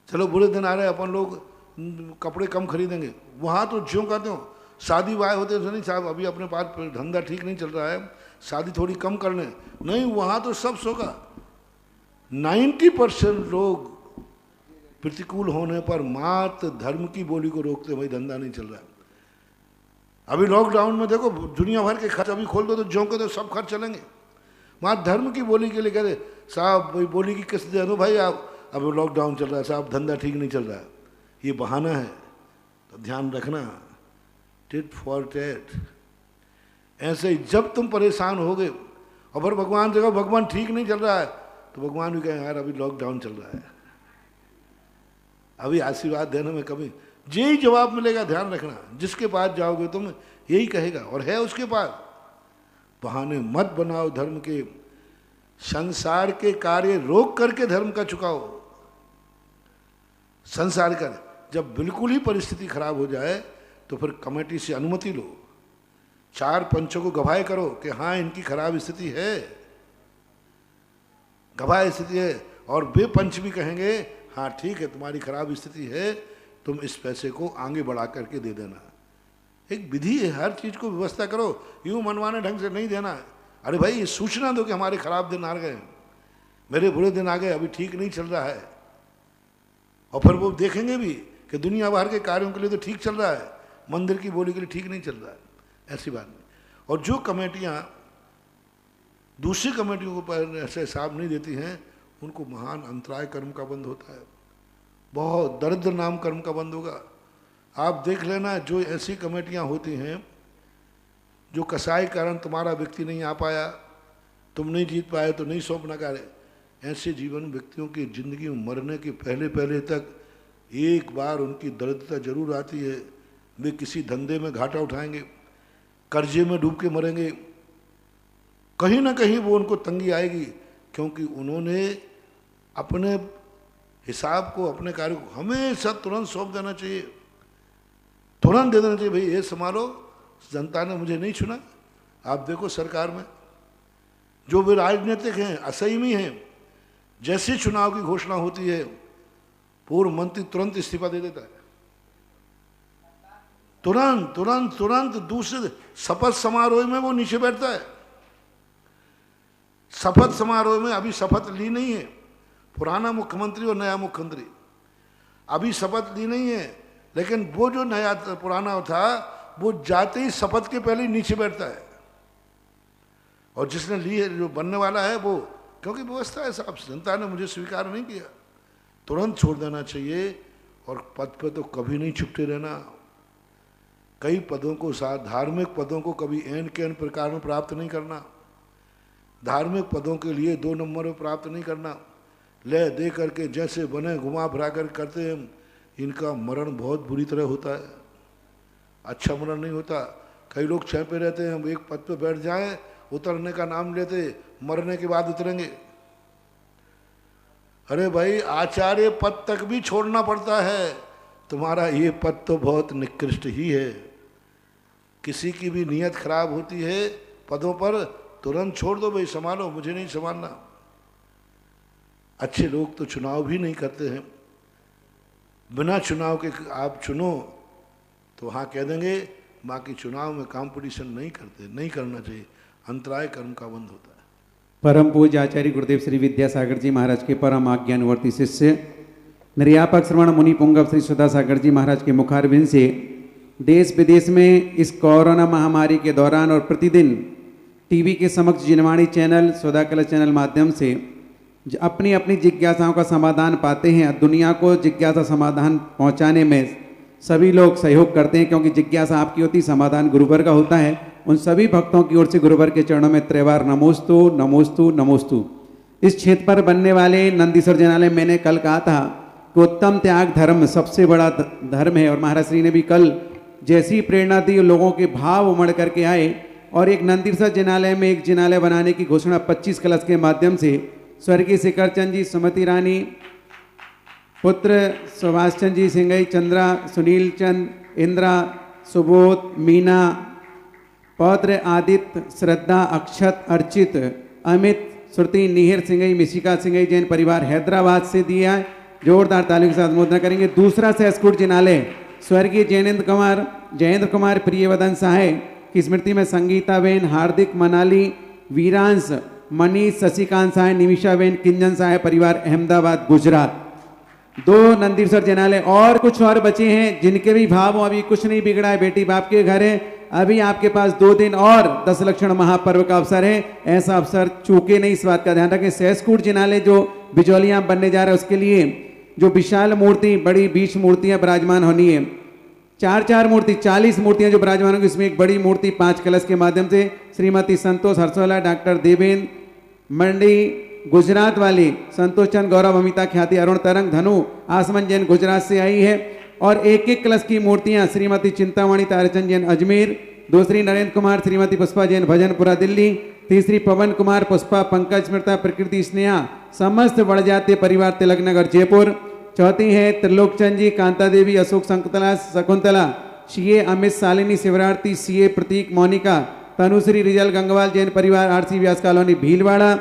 चलो बुरे दिन आ रहे हैं अपन लोग कपड़े कम खरीदेंगे। वहाँ तो ज्यों कहते हो शादी ब्याह होते हैं, नहीं साहब अभी अपने पास धंधा ठीक नहीं चल रहा है, शादी थोड़ी कम कर लें, नहीं वहाँ तो सब सोगा। 90% लोग प्रतिकूल होने पर मात्र धर्म की बोली को रोकते, भाई धंधा नहीं चल रहा है। अभी लॉकडाउन में देखो दुनिया भर के खर्च अभी खोल दो तो ज्यों के तो सब खर्च चलेंगे। मात्र धर्म की बोली के लिए कह रहे साहब भाई बोली की किस्त दे दो भाई, आप अब लॉकडाउन चल रहा है साहब, धंधा ठीक नहीं चल रहा है, ये बहाना है। तो ध्यान रखना, टिट फॉर टैट। ऐसे ही जब तुम परेशान होगे और फिर भगवान देखो भगवान ठीक नहीं चल रहा है तो भगवान भी कहें यार अभी लॉकडाउन चल रहा है, अभी आशीर्वाद देने में कमी, यही जवाब मिलेगा। ध्यान रखना, जिसके पास जाओगे तुम यही कहेगा और है उसके पास। बहाने मत बनाओ धर्म के, संसार के कार्य रोक करके धर्म का चुकाओ। संसार का जब बिल्कुल ही परिस्थिति खराब हो जाए तो फिर कमेटी से अनुमति लो, 4 पंचों को गवाह करो कि हाँ इनकी खराब स्थिति है, गवाह स्थिति है, और वे पंच भी कहेंगे हाँ ठीक है तुम्हारी खराब स्थिति है, तुम इस पैसे को आगे बढ़ा करके दे देना। एक विधि है, हर चीज को व्यवस्था करो, यूं मनमाने ढंग से नहीं देना। अरे भाई ये सूचना दो कि हमारे खराब दिन आ गए, मेरे बुरे दिन आ गए, अभी ठीक नहीं चल रहा है। और फिर वो देखेंगे भी कि दुनिया भर के कार्यों के लिए तो ठीक चल रहा है, मंदिर की बोली के लिए ठीक नहीं चल रहा है, ऐसी बात नहीं। और जो कमेटियाँ दूसरी कमेटियों को ऐसे हिसाब नहीं देती हैं उनको महान अंतराय कर्म का बंद होता है, बहुत दरिद्र नाम कर्म का बंद होगा। आप देख लेना जो ऐसी कमेटियाँ होती हैं जो कसाई कारण तुम्हारा व्यक्ति नहीं आ पाया, तुम नहीं जीत पाए तो नहीं सौंपना कार्य, ऐसे जीवन व्यक्तियों की जिंदगी में मरने के पहले पहले तक एक बार उनकी दरिद्रता जरूर आती है। वे किसी धंधे में घाटा उठाएंगे, कर्जे में डूब के मरेंगे, कहीं ना कहीं वो उनको तंगी आएगी, क्योंकि उन्होंने अपने हिसाब को अपने कार्य को हमेशा तुरंत सौंप देना चाहिए, तुरंत दे देना चाहिए। भाई ये संभालो, जनता ने मुझे नहीं चुना। आप देखो सरकार में जो वे राजनीतिक हैं, असहमी हैं, जैसे चुनाव की घोषणा होती है पूर्व मंत्री तुरंत इस्तीफा दे देता है, तुरंत तुरंत तुरंत। दूसरे शपथ समारोह में वो नीचे बैठता है। शपथ समारोह में अभी शपथ ली नहीं है, पुराना मुख्यमंत्री और नया मुख्यमंत्री अभी शपथ ली नहीं है, लेकिन वो जो नया पुराना था वो जाते ही शपथ के पहले ही नीचे बैठता है, और जिसने ली है जो बनने वाला है वो, क्योंकि व्यवस्था है साहब, जनता ने मुझे स्वीकार नहीं किया, तुरंत छोड़ देना चाहिए। और पद पे तो कभी नहीं चिपटे रहना। कई पदों को साथ, धार्मिक पदों को कभी एन के एन प्रकार में प्राप्त नहीं करना, धार्मिक पदों के लिए 2 नंबर में प्राप्त नहीं करना, ले दे करके जैसे बने घुमा फिरा कर करते हैं। इनका मरण बहुत बुरी तरह होता है, अच्छा मरण नहीं होता। कई लोग छेपे रहते हैं, हम एक पद पे बैठ जाएं, उतरने का नाम लेते, मरने के बाद उतरेंगे। अरे भाई आचार्य पद तक भी छोड़ना पड़ता है, तुम्हारा ये पद तो बहुत निकृष्ट ही है। किसी की भी नीयत खराब होती है पदों पर, तुरंत छोड़ दो भाई, संभालो, मुझे नहीं संभालना। अच्छे लोग तो चुनाव भी नहीं करते हैं, बिना चुनाव के आप चुनो तो वहाँ कह देंगे, बाकी चुनाव में कंपटीशन नहीं करते, नहीं करना चाहिए, अंतराय कर्म का बंद होता है। परम पूज्य आचार्य गुरुदेव श्री विद्यासागर जी महाराज के परम आज्ञानुवर्ती शिष्य निर्यापक श्रवण मुनि पुंगव श्री सुधा सागर जी महाराज के मुखारविंद से देश विदेश में इस कोरोना महामारी के दौरान और प्रतिदिन टीवी के समक्ष जिनवाणी चैनल, सुधा कलश चैनल माध्यम से अपनी अपनी जिज्ञासाओं का समाधान पाते हैं। दुनिया को जिज्ञासा समाधान पहुंचाने में सभी लोग सहयोग करते हैं, क्योंकि जिज्ञासा आपकी होती, समाधान गुरुवर का होता है। उन सभी भक्तों की ओर से गुरुवर के चरणों में त्रैवार नमोस्तु नमोस्तु नमोस्तु। इस क्षेत्र पर बनने वाले नंदीश्वर जनालय, मैंने कल कहा था कि उत्तम त्याग धर्म सबसे बड़ा धर्म है, और महाराज श्री ने भी कल जैसी प्रेरणा दी, लोगों के भाव उमड़ करके आए और एक नंदीश्वर जनालय में एक जनालय बनाने की घोषणा 25 कलश के माध्यम से स्वर्गीय शिखर चंद जी, सुमति रानी, पुत्र सुभाष चंद जी सिंगई, चंद्रा, सुनील चंद, इंद्रा, सुबोध, मीना, पौत्र, आदित्य, श्रद्धा, अक्षत, अर्चित, अमित, श्रुति, निहिर सिंगई, मिशिका सिंगई जैन परिवार हैदराबाद से दिया है। जोरदार तालियों के साथ अनुमोदन करेंगे। दूसरा सहस्कूट जिनालय स्वर्गीय जयेंद्र कुमार प्रियवदन सहाय की स्मृति में संगीताबेन, हार्दिक, मनाली, वीरांश, मनीष, शशिकांत सहाय, निमिषाबेन, किंजन सहाय परिवार अहमदाबाद गुजरात। 2 नंदीसर जिनालय और कुछ और बचे हैं जिनके भी भाव अभी कुछ नहीं बिगड़ा है। बेटी बाप के घर है, अभी आपके पास 2 दिन और 10 लक्षण महापर्व का अवसर है। ऐसा अवसर चूके नहीं, इस बात का ध्यान रखें। सहस्कूट जिनालय जो बिजौलियां बनने जा रहे हैं उसके लिए जो विशाल मूर्ति, बड़ी 20 मूर्तियां विराजमान होनी है। 4 मूर्ति 40 मूर्तियां जो विराजमान होंगी, इसमें एक बड़ी मूर्ति 5 कलश के माध्यम से श्रीमती संतोष हर्षवाला, डॉक्टर देवेंद्र मंडी गुजरात वाली, संतोष चंद, गौरव, अमिता, ख्याति, अरुण, तरंग, धनु, आसमन जैन गुजरात से आई है। और एक एक कलश की मूर्तियां श्रीमती चिंतामणि ताराचंद जैन अजमेर, दूसरी नरेंद्र कुमार, श्रीमती पुष्पा जैन भजनपुरा दिल्ली, तीसरी पवन कुमार, पुष्पा, पंकज, स्मृता, प्रकृति, स्नेहा, समस्त बड़जातीय परिवार तिलकनगर जयपुर। चौथी है त्रिलोकचंद जी, कांता देवी, अशोक, शकुंतला, सीए अमित, शालिनी, शिवरार्थी, सीए प्रतीक, मोनिका, तनुश्री, रिजल, गंगवाल जैन परिवार आरसी व्यास कॉलोनी भीलवाड़ा।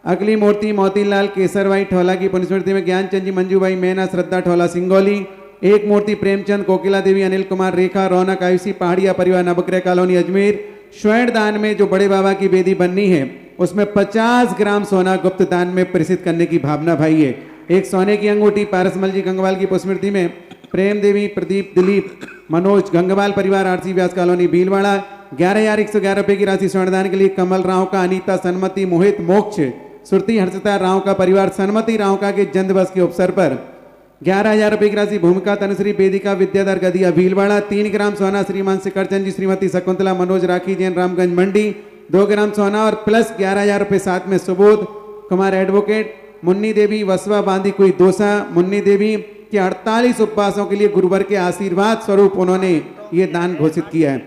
अगली मूर्ति मोतीलाल केसरभाई ठौला की पुण्यस्मृति में ज्ञानचंद जी, मंजूबाई, मैना, श्रद्धा ठौला सिंगौली। एक मूर्ति प्रेमचंद, कोकिला देवी, अनिल कुमार, रेखा, रौनक, आयुषी, पहाड़िया परिवार नवग्रह कॉलोनी अजमेर। स्वर्ण दान में जो बड़े बाबा की वेदी बननी है उसमें 50 ग्राम सोना गुप्त दान में प्रेषित करने की भावना भाई है। एक सोने की अंगूठी पारसमल जी गंगवाल की पुष्पस्मृति में प्रेम देवी, प्रदीप, दिलीप, मनोज, गंगवाल परिवार आरसी व्यास कॉलोनी भीलवाड़ा। 11,111 रुपए की राशि स्वर्णदान के लिए कमल राव का, अनीता, सन्मति, मोहित, मोक्ष, श्रुति, हर्षिता राव का परिवार सन्मति राव का के जन्म दिवस के अवसर पर 11,000 रुपए की राशि भूमिका, तनुश्री, वेदिका, विद्याधर, गदिया भीलवाड़ा। 3 ग्राम सोना श्रीमान शिखरचंद जी, श्रीमती शकुंतला, मनोज, राखी जैन रामगंज मंडी। 2 ग्राम सोना और प्लस 11,000 रुपए साथ में सुबोध कुमार एडवोकेट, मुन्नी देवी, वसवा बांदी कोई दोसा, मुन्नी देवी के 48 उपवासों के लिए गुरुवर के आशीर्वाद स्वरूप उन्होंने ये दान घोषित किया है।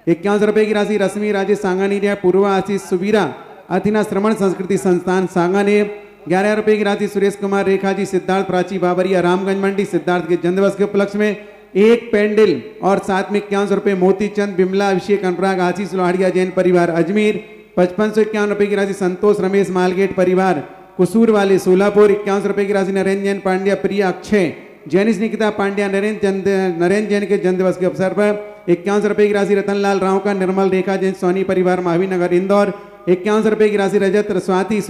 51 रुपए की राशि रश्मि राजेश सांगानेरिया, पूर्वा आशीष सुबीरा, अथिना श्रवण संस्कृति संस्थान सांगानेर। 11 रुपए की राशि सुरेश कुमार, रेखा जी, सिद्धार्थ, प्राची, बाबरिया, रामगंज मंडी। सिद्धार्थ के जन्मदिवस के उपलक्ष्य में एक पेंडल और साथ में 51 रुपए मोतीचंद, बिमला, अभिषेक, अनुराग, आशीष लोहाड़िया जैन परिवार अजमेर। 5551 रुपए की राशि संतोष रमेश मालगेट परिवार कुसूर वाले सोलापुर। 51 रुपए की राशि नरेंद्र जैन पांड्या, प्रिया, अक्षय, जैनिस निकिता पांड्या, नरेंद्र जैन के जन्मदिवस के अवसर पर। 51 रुपए की राशि रतनलाल राव का, निर्मल, रेखा जैन, सोनी परिवार महावीर नगर इंदौर। 51 रुपए की राशि रजत, स्वाति,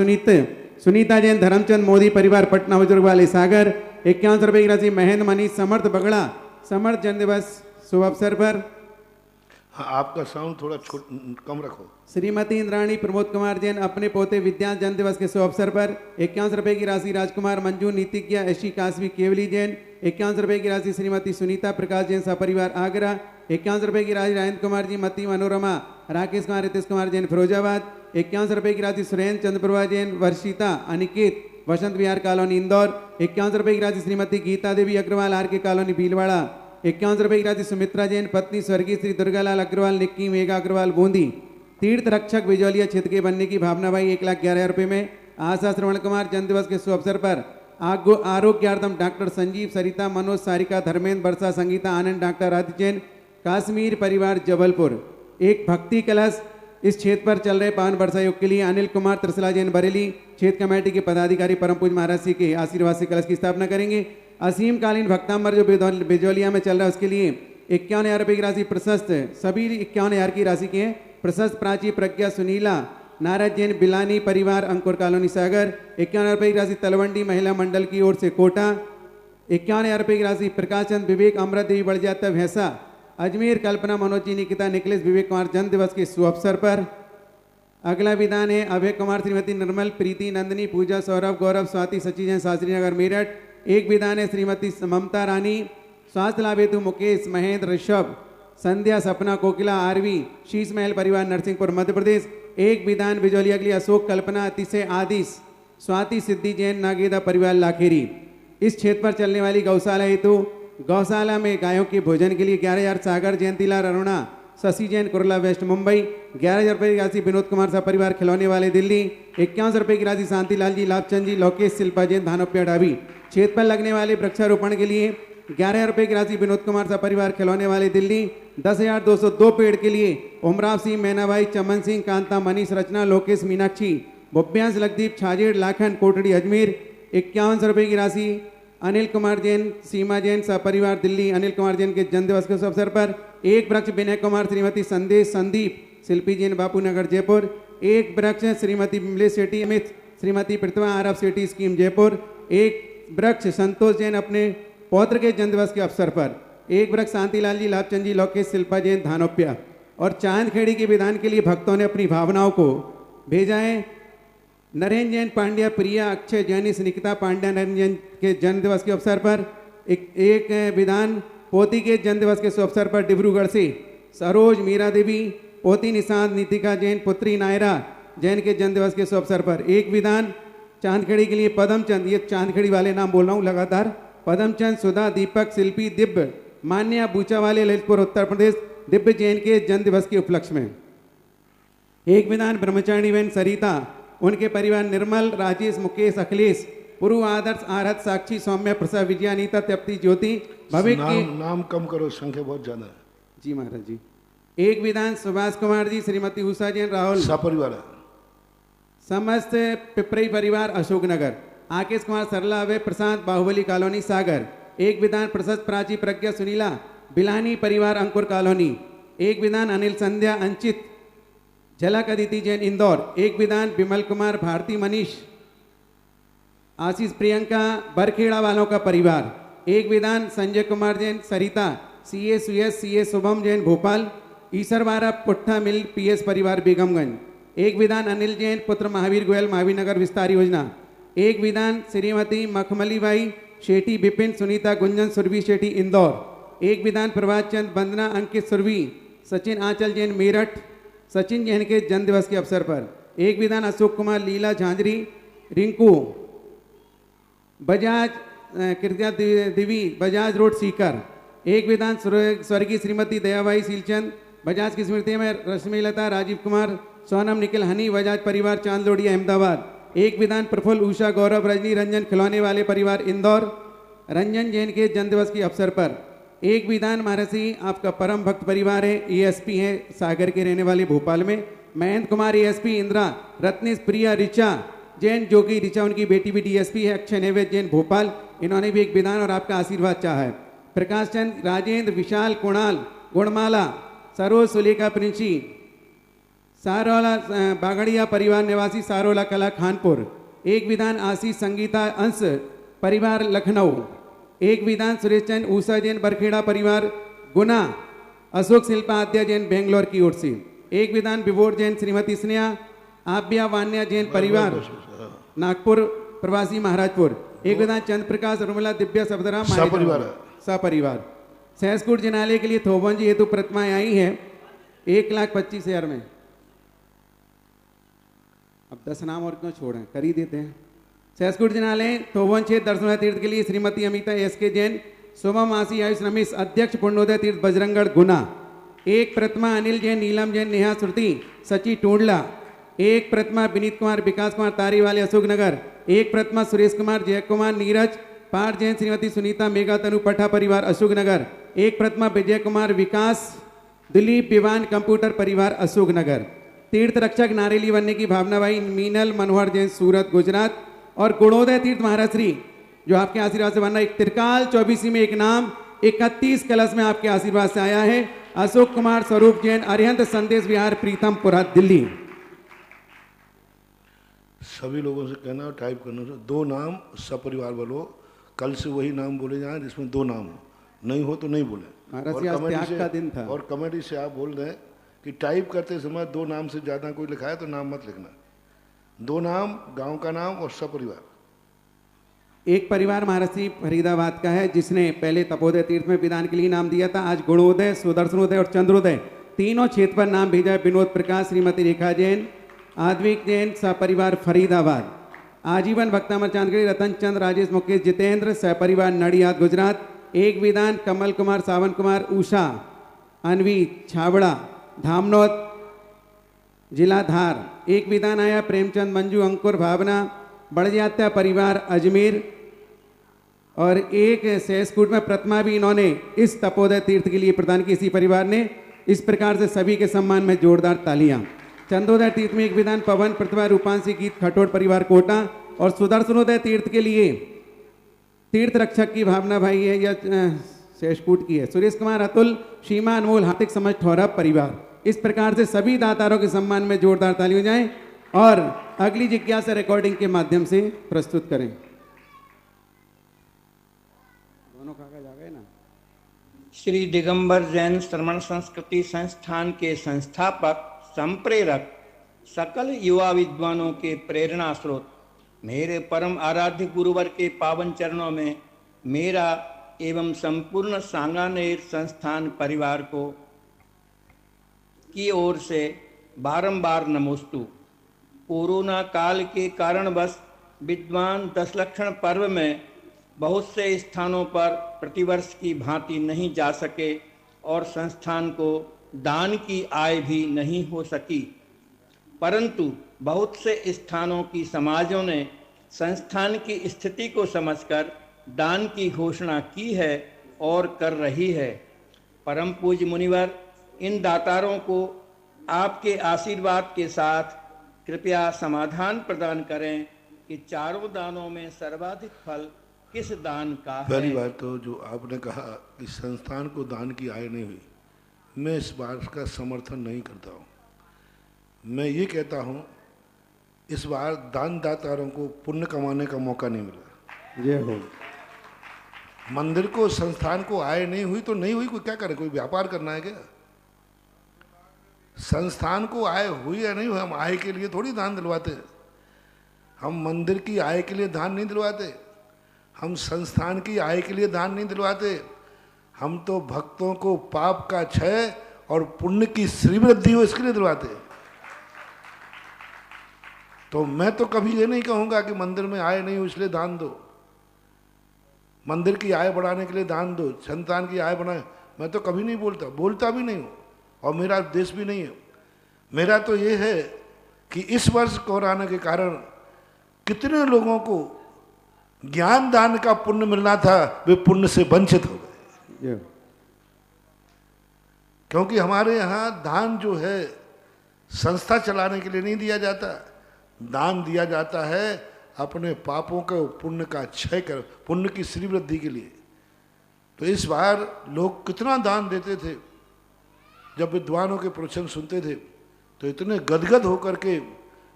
सुनीता जैन, धर्मचंद मोदी परिवार पटना बुजुर्ग वाले सागर। 51 रुपए की राशि महेंद्र, मनीष, समर्थ बगड़ा, समर्थ जन्मदिवस शुभ अवसर पर। हाँ, आपका साउंड थोड़ा कम रखो। श्रीमती इंद्राणी प्रमोद कुमार जैन अपने पोते विद्यांश जन्म दिवस के शुभ अवसर पर 51 रुपए की राशि राजकुमार, मंजू, नीतिज्ञा, ऐशी, कासवी, केवली जैन। 51 रुपए की राशि श्रीमती सुनीता प्रकाश जैन सपरिवार आगरा। 51 रुपए की राशि राजेंद्र कुमार जी, मती, मनोरमा, राकेश कुमार, रितेश कुमार जैन फिरोजाबाद। 51 रुपए की राशि सुरेंद्र चंद्रप्रभा जैन, वर्षिता, अनिकेत, वसंत विहार कॉलोनी इंदौर। 51 रुपए की राशि श्रीमती गीता देवी अग्रवाल, आर के कॉलोनी भीलवाड़ा। 51 रुपए की राशि सुमित्रा जैन, पत्नी स्वर्गीय श्री दुर्गालाल अग्रवाल, निक्की, मेघा अग्रवाल, बूंदी। तीर्थ रक्षक बिजौलिया क्षेत्र के बनने की भावना भाई 1,11,000 रुपए में। आशा श्रवण कुमार जन्म दिवस के शुभ अवसर पर आरोग्यार्थम डॉक्टर संजीव, सरिता, मनोज, सारिका, धर्मेंद्र, वर्षा, संगीता, आनंद, डॉक्टर आदित्य जैन, काश्मीर परिवार जबलपुर। एक भक्ति कलश इस क्षेत्र पर चल रहे पावन वर्षा योग के लिए अनिल कुमार त्रिशला जैन बरेली क्षेत्र कमेटी के पदाधिकारी परम पूज्य महाराज जी के आशीर्वाद से कलश की स्थापना करेंगे। असीम कालीन भक्तांबर जो बिजौलिया में चल रहा है उसके लिए 51,000 रुपए की राशि प्रशस्त, सभी 51,000 की राशि की है प्रशस्त, प्राची, प्रज्ञा, सुनीला, नारायण जैन, बिलानी परिवार अंकुर कॉलोनी सागर। 51,000 रुपए की राशि तलवंडी महिला मंडल की ओर से कोटा। 51,000 रुपए की राशि प्रकाश चंद, विवेक, अमृत देवी बड़जात्या भैंसा, अजमेर, कल्पना, मनोज जी, निकिता, निखिलेश, विवेक कुमार जन्म दिवस के शुभ अवसर पर। अगला विधान है अभय कुमार, श्रीमती निर्मल, प्रीति, नंदिनी, पूजा, सौरभ, गौरव, स्वाति, सची जैन, शास्त्री नगर मेरठ। एक विधान है श्रीमती ममता रानी, स्वास्थ्य लाभ हेतु मुकेश, महेंद्र, ऋषभ, संध्या, सपना, कोकिला, आरवी, शीश महल परिवार नरसिंहपुर मध्य प्रदेश। एक विधान बिजौलिया के लिए अशोक, कल्पना, अतिशय, आदिश, स्वाति, सिद्धि जैन, नागेदा परिवार लाखेरी। इस क्षेत्र पर चलने वाली गौशाला हेतु गौशाला में गायों के भोजन के लिए 11,000 सागर, जयंतीलाल अरुणा, शशि जैन, कुरला वेस्ट मुंबई। 11,000 रुपए की राशि विनोद कुमार सा परिवार खिलौने वाले दिल्ली। 51 रुपए की राशि शांतिलाल जी, लाभचंद जी, लोकेश, शिल्पा जैन, धानोपिया ढाबी। क्षेत्र पर लगने वाले वृक्षारोपण के लिए 11,000 रुपए की राशि विनोद कुमार सा परिवार खिलौने वाले दिल्ली। 10,202 पेड़ के लिए उमराव सिंह, मैनाभाई, चमन सिंह, कांता, मनीष, रचना, लोकेश, मीनाक्षी, भुप्यांश, लखदीप, छाजेड़, लाखन, कोटड़ी, अजमेर 51 रुपये की राशि। अनिल कुमार जैन, सीमा जैन, सपरिवार दिल्ली। अनिल कुमार जैन के जन्मदिवस के अवसर पर एक वृक्ष विनय कुमार, श्रीमती संदेश संदीप, शिल्पी जैन, बापू नगर, जयपुर। एक वृक्ष श्रीमती विमलेश सेठी, अमित, श्रीमती प्रतिभा, आरब सेठी स्कीम, जयपुर। एक वृक्ष संतोष जैन अपने पौत्र के जन्मदिवस के अवसर पर। एक वृक्ष शांतिलाल जी, लाभचंद जी, लोकेश, शिल्पा जैन, धानोप्या। और चांदखेड़ी के विधान के लिए भक्तों ने अपनी भावनाओं को भेजा है। नरेंद्र जैन पांड्या, प्रिया, अक्षय जैनिस, निकिता पांड्या, नरेंद्र जैन के जन्मदिवस के अवसर पर। एक विधान पोती के जन्मदिवस के अवसर पर डिब्रूगढ़ से सरोज, मीरा देवी, पोती निशांत, नीतिका जैन, पुत्री नायरा जैन के जन्मदिवस के अवसर पर। एक विधान चांदखेड़ी के लिए पदमचंद, ये चांदखेड़ी वाले नाम बोल रहा हूँ लगातार, पदमचंद, सुधा, दीपक, शिल्पी, दिव्य, मान्या, बूचा वाले, ललितपुर, उत्तर प्रदेश, दिव्य जैन के जन्मदिवस के उपलक्ष्य में। एक विधान ब्रह्मचारिणी बहन सरिता, उनके परिवार निर्मल, राजेश, मुकेश, अखिलेश, पुरु, आदर्श, आरत, साक्षी, सौम्य, प्रसाद, विजया, नीता, तप्ती, ज्योति, भविक की नाम कम करो, संख्या बहुत ज्यादा है। जी महाराज जी। एक विधान सुभाष कुमार जी, श्रीमती उषा जैन, राहुल, सपरिवार है। समस्त पिपरई परिवार, अशोकनगर। आकेश कुमार, सरला, वे प्रशांत, बाहुबली कॉलोनी, सागर। एक विधान प्रशस्त, प्राची, प्रज्ञा, सुनीला, बिलानी परिवार, अंकुर कॉलोनी। एक विधान अनिल, संध्या, अंचित, झलक, अदिति जैन, इंदौर। एक विधान विमल कुमार, भारती, मनीष, आशीष, प्रियंका, बरखेड़ा वालों का परिवार। एक विधान संजय कुमार जैन, सरिता, सीए, सुयस, सीए, शुभम जैन, भोपाल। ईसरवारा, पुट्ठा मिल, पीएस परिवार, बेगमगंज। एक विधान अनिल जैन, पुत्र महावीर गोयल, महावीर नगर विस्तार योजना। एक विधान श्रीमती मखमली बाई शेठी, विपिन, सुनीता, गुंजन, सुरभि शेठी, इंदौर। एक विधान प्रभात चंद, वंदना, अंकित, सुरभि, सचिन, आंचल जैन, मेरठ, सचिन जैन के जन्मदिवस के अवसर पर। एक विधान अशोक कुमार, लीला, झांझरी, रिंकू, बजाज, कृत्या दिवी, बजाज रोड, सीकर। एक विधान स्वर्गीय श्रीमती दयाबाई सीलचंद, बजाज की स्मृति में रश्मि लता, राजीव कुमार, सोनम, निखिल, हनी, बजाज परिवार, चांदलोड़ी, अहमदाबाद। एक विधान प्रफुल्ल, उषा, गौरव, रजनी, रंजन, खिलौने वाले परिवार, इंदौर, रंजन जैन के जन्मदिवस के अवसर पर। एक विधान महर्षि, आपका परम भक्त परिवार है, एएसपी है, सागर के रहने वाले, भोपाल में। महेंद्र कुमार, एएसपी, इंदिरा, रत्नेश, प्रिया, ऋचा जैन, जो कि ऋचा उनकी बेटी भी डीएसपी है, अक्षय नैवेद्य जैन, भोपाल। इन्होंने भी एक विधान और आपका आशीर्वाद चाहा है। प्रकाश चंद, राजेंद्र, विशाल, कुणाल, गुणमाला, सरोज, सुलेखा, प्रिंसी, सारोला, बागड़िया परिवार निवासी, सारोला कला, खानपुर। एक विधान आशीष, संगीता, अंश परिवार, लखनऊ। एक विधान सुरेश चंद, ऊषा जैन, बरखेड़ा परिवार, गुना, अशोक, शिल्पा, आद्या जैन, बेंगलोर की ओर से। एक विधान विभोर जैन, श्रीमती स्नेहा, आब्या, वान्या जैन परिवार, नागपुर प्रवासी, महाराजपुर। एक विधान चंद्र प्रकाश, उर्मिला, दिव्या, सबदराम, सपरिवार। सहसकुट जिनालय के लिए थोबन जी हेतु प्रतिमाएं आई हैं 1,25,000 में। अब 10 नाम और क्यों छोड़ें, कर ही देते हैं। सहसकुट जिनालय थोबन क्षेत्र दर्शनोदय तीर्थ के लिए श्रीमती अमिता एसके जैन, शुभम, आशी, आयुष, रमेश, अध्यक्ष पुण्योदय तीर्थ, बजरंगगढ़, गुना। एक प्रतिमा अनिल जैन, नीलम जैन, नेहा, श्रुति, सची, टोंडला। एक प्रतिमा विनीत कुमार, विकास कुमार, तारी वाले, अशोकनगर। एक प्रतिमा सुरेश कुमार, जय कुमार, नीरज, पार जैन, श्रीमती सुनीता, मेघा, तनु, पठा परिवार, अशोकनगर। एक प्रतिमा विजय कुमार, विकास, दिलीप, विवान, कंप्यूटर परिवार, अशोकनगर। तीर्थ रक्षक नारेली बनने की भावनाबाई, मीनल, मनोहर जैन, सूरत, गुजरात। और गुणोदय तीर्थ महाराज श्री, जो आपके आशीर्वाद से बनना, एक त्रिकाल 24 में एक नाम 31 कलश में आपके आशीर्वाद से आया है, अशोक कुमार, स्वरूप जैन, अरिहंत, संदेश विहार, प्रीतमपुरा, दिल्ली। सभी लोगों से कहना, टाइप करना, 2 नाम सपरिवार बोलो, कल से वही नाम बोले जाएं जिसमें 2 नाम हो, नहीं हो तो नहीं बोले। और कमेटी से आप बोल रहे हैं कि टाइप करते समय 2 नाम से ज़्यादा कोई लिखा है तो नाम मत लिखना। 2 नाम, गांव का नाम और सपरिवार। एक परिवार महाराष्ट्री फरीदाबाद का है जिसने पहले तपोदय तीर्थ में विधान के लिए नाम दिया था। आज गुणोदय, सुदर्शनोदय और चंद्रोदय तीनों क्षेत्र पर नाम भेजा है। विनोद प्रकाश, श्रीमती रेखा जैन, आद्विक जैन, सपरिवार फरीदाबाद। आजीवन भक्तामर चांदगढ़ी, रतन चंद, राजेश, मुकेश, जितेंद्र, सपरिवार नडियाद, गुजरात। एक विधान कमल कुमार, सावन कुमार, उषा, अनवी, छाबड़ा, धामनोद, जिला धार। एक विधान आया प्रेमचंद, मंजू, अंकुर, भावना, बड़जात्या परिवार, अजमेर। और एक सहस्कूट में प्रतिमा भी इन्होंने इस तपोदय तीर्थ के लिए प्रदान की, इसी परिवार ने। इस प्रकार से सभी के सम्मान में जोरदार तालियां। चंदोदय तीर्थ में एक विधान पवन प्रतिभा रूपांशी गीत खटोट परिवार कोटा, और सुदर्शनोदय तीर्थ के लिए तीर्थ रक्षक की भावना भाई है या शेषकूट की है, सुरेश कुमार अतुल सीमा अनमोल हार्दिक समझ ठौरा परिवार। इस प्रकार से सभी दातारों के सम्मान में जोरदार ताली हो जाए और अगली जिज्ञासा रिकॉर्डिंग के माध्यम से प्रस्तुत करें। दोनों कागज आ गए ना। श्री दिगंबर जैन श्रमण संस्कृति संस्थान के संस्थापक संप्रेरक सकल युवा विद्वानों के प्रेरणा स्रोत मेरे परम आराध्य गुरुवर के पावन चरणों में मेरा एवं संपूर्ण सांगानेर संस्थान परिवार को की ओर से बारंबार नमोस्तु। कोरोना काल के कारणवश विद्वान दशलक्षण पर्व में बहुत से स्थानों पर प्रतिवर्ष की भांति नहीं जा सके और संस्थान को दान की आय भी नहीं हो सकी, परंतु बहुत से स्थानों की समाजों ने संस्थान की स्थिति को समझकर दान की घोषणा की है और कर रही है। परम पूज्य मुनिवर इन दातारों को आपके आशीर्वाद के साथ कृपया समाधान प्रदान करें कि चारों दानों में सर्वाधिक फल किस दान का है। पहली बात तो जो आपने कहा कि संस्थान को दान की आय नहीं हुई, मैं इस बात का समर्थन नहीं करता हूँ। मैं ये कहता हूँ इस बार दान दातारों को पुण्य कमाने का मौका नहीं मिला। जय हो। मंदिर को संस्थान को आय नहीं हुई तो नहीं हुई, कोई क्या करे, कोई व्यापार करना है क्या? संस्थान को आय हुई या नहीं हुई, हम आय के लिए थोड़ी दान दिलवाते। हम मंदिर की आय के लिए दान नहीं दिलवाते, हम संस्थान की आय के लिए दान नहीं दिलवाते। हम तो भक्तों को पाप का क्षय और पुण्य की श्रीवृद्धि हो इसके लिए दिलवाते। तो मैं तो कभी ये नहीं कहूँगा कि मंदिर में आय नहीं हो इसलिए दान दो, मंदिर की आय बढ़ाने के लिए दान दो, संतान की आय बढ़ाए, मैं तो कभी नहीं बोलता भी नहीं हूँ और मेरा उद्देश्य भी नहीं है। मेरा तो ये है कि इस वर्ष कोरोना के कारण कितने लोगों को ज्ञान दान का पुण्य मिलना था, वे पुण्य से वंचित हो गए। क्योंकि हमारे यहाँ दान जो है संस्था चलाने के लिए नहीं दिया जाता, दान दिया जाता है अपने पापों को पुण्य का क्षय कर, पुण्य की श्रीवृद्धि के लिए। तो इस बार लोग कितना दान देते थे, जब विद्वानों के प्रवचन सुनते थे तो इतने गदगद होकर के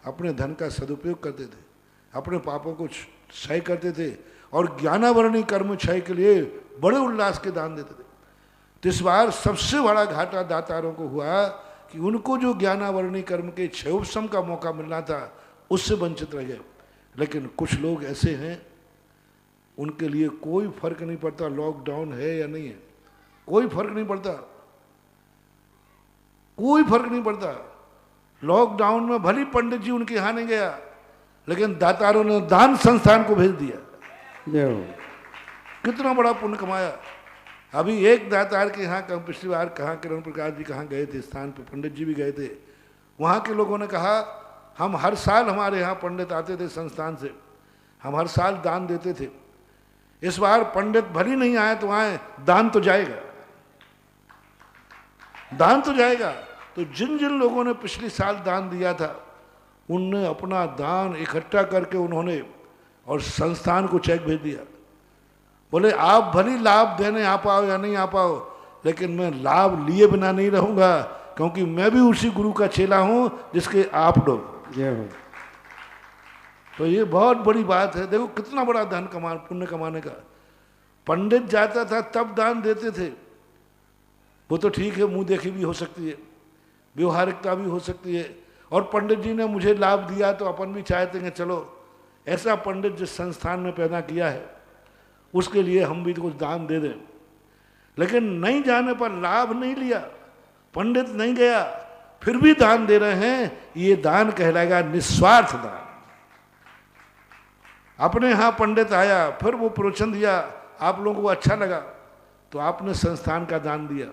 अपने धन का सदुपयोग करते थे, अपने पापों को क्षय करते थे और ज्ञानावरणी कर्म क्षय के लिए बड़े उल्लास के दान देते थे। तो इस बार सबसे बड़ा घाटा दातारों को हुआ कि उनको जो ज्ञानावरणी कर्म के क्षयोपशम का मौका मिलना था उससे वंचित रह गए। लेकिन कुछ लोग ऐसे हैं उनके लिए कोई फर्क नहीं पड़ता लॉकडाउन है या नहीं है, कोई फर्क नहीं पड़ता, कोई फर्क नहीं पड़ता। लॉकडाउन में भली पंडित जी उनके यहाँ नहीं गया, लेकिन दातारों ने दान संस्थान को भेज दिया। कितना बड़ा पुण्य कमाया। अभी एक दातार के यहाँ पिछली बार कहाँ किरण प्रकाश जी कहाँ गए थे स्थान पे, पंडित जी भी गए थे, वहाँ के लोगों ने कहा हम हर साल हमारे यहाँ पंडित आते थे संस्थान से, हम हर साल दान देते थे, इस बार पंडित भली नहीं आए तो आए, दान तो जाएगा, दान तो जाएगा। तो जिन जिन लोगों ने पिछले साल दान दिया था उनने अपना दान इकट्ठा करके उन्होंने और संस्थान को चेक भेज दिया। बोले आप भली लाभ देने आ पाओ या नहीं आ पाओ, लेकिन मैं लाभ लिए बिना नहीं रहूंगा, क्योंकि मैं भी उसी गुरु का चेला हूं जिसके आप लोग। तो ये बहुत बड़ी बात है। देखो कितना बड़ा धन पुण्य कमाने का। पंडित जाता था तब दान देते थे, वो तो ठीक है, मुंह देखी भी हो सकती है, व्यवहारिकता भी हो सकती है, और पंडित जी ने मुझे लाभ दिया तो अपन भी चाहते हैं चलो ऐसा पंडित जिस संस्थान में पैदा किया है उसके लिए हम भी कुछ दान दे दें। लेकिन नहीं जाने पर लाभ नहीं लिया, पंडित नहीं गया, फिर भी दान दे रहे हैं, ये दान कहलाएगा निस्वार्थ दान। अपने यहाँ पंडित आया, फिर वो प्रवचन दिया, आप लोगों को अच्छा लगा तो आपने संस्थान का दान दिया,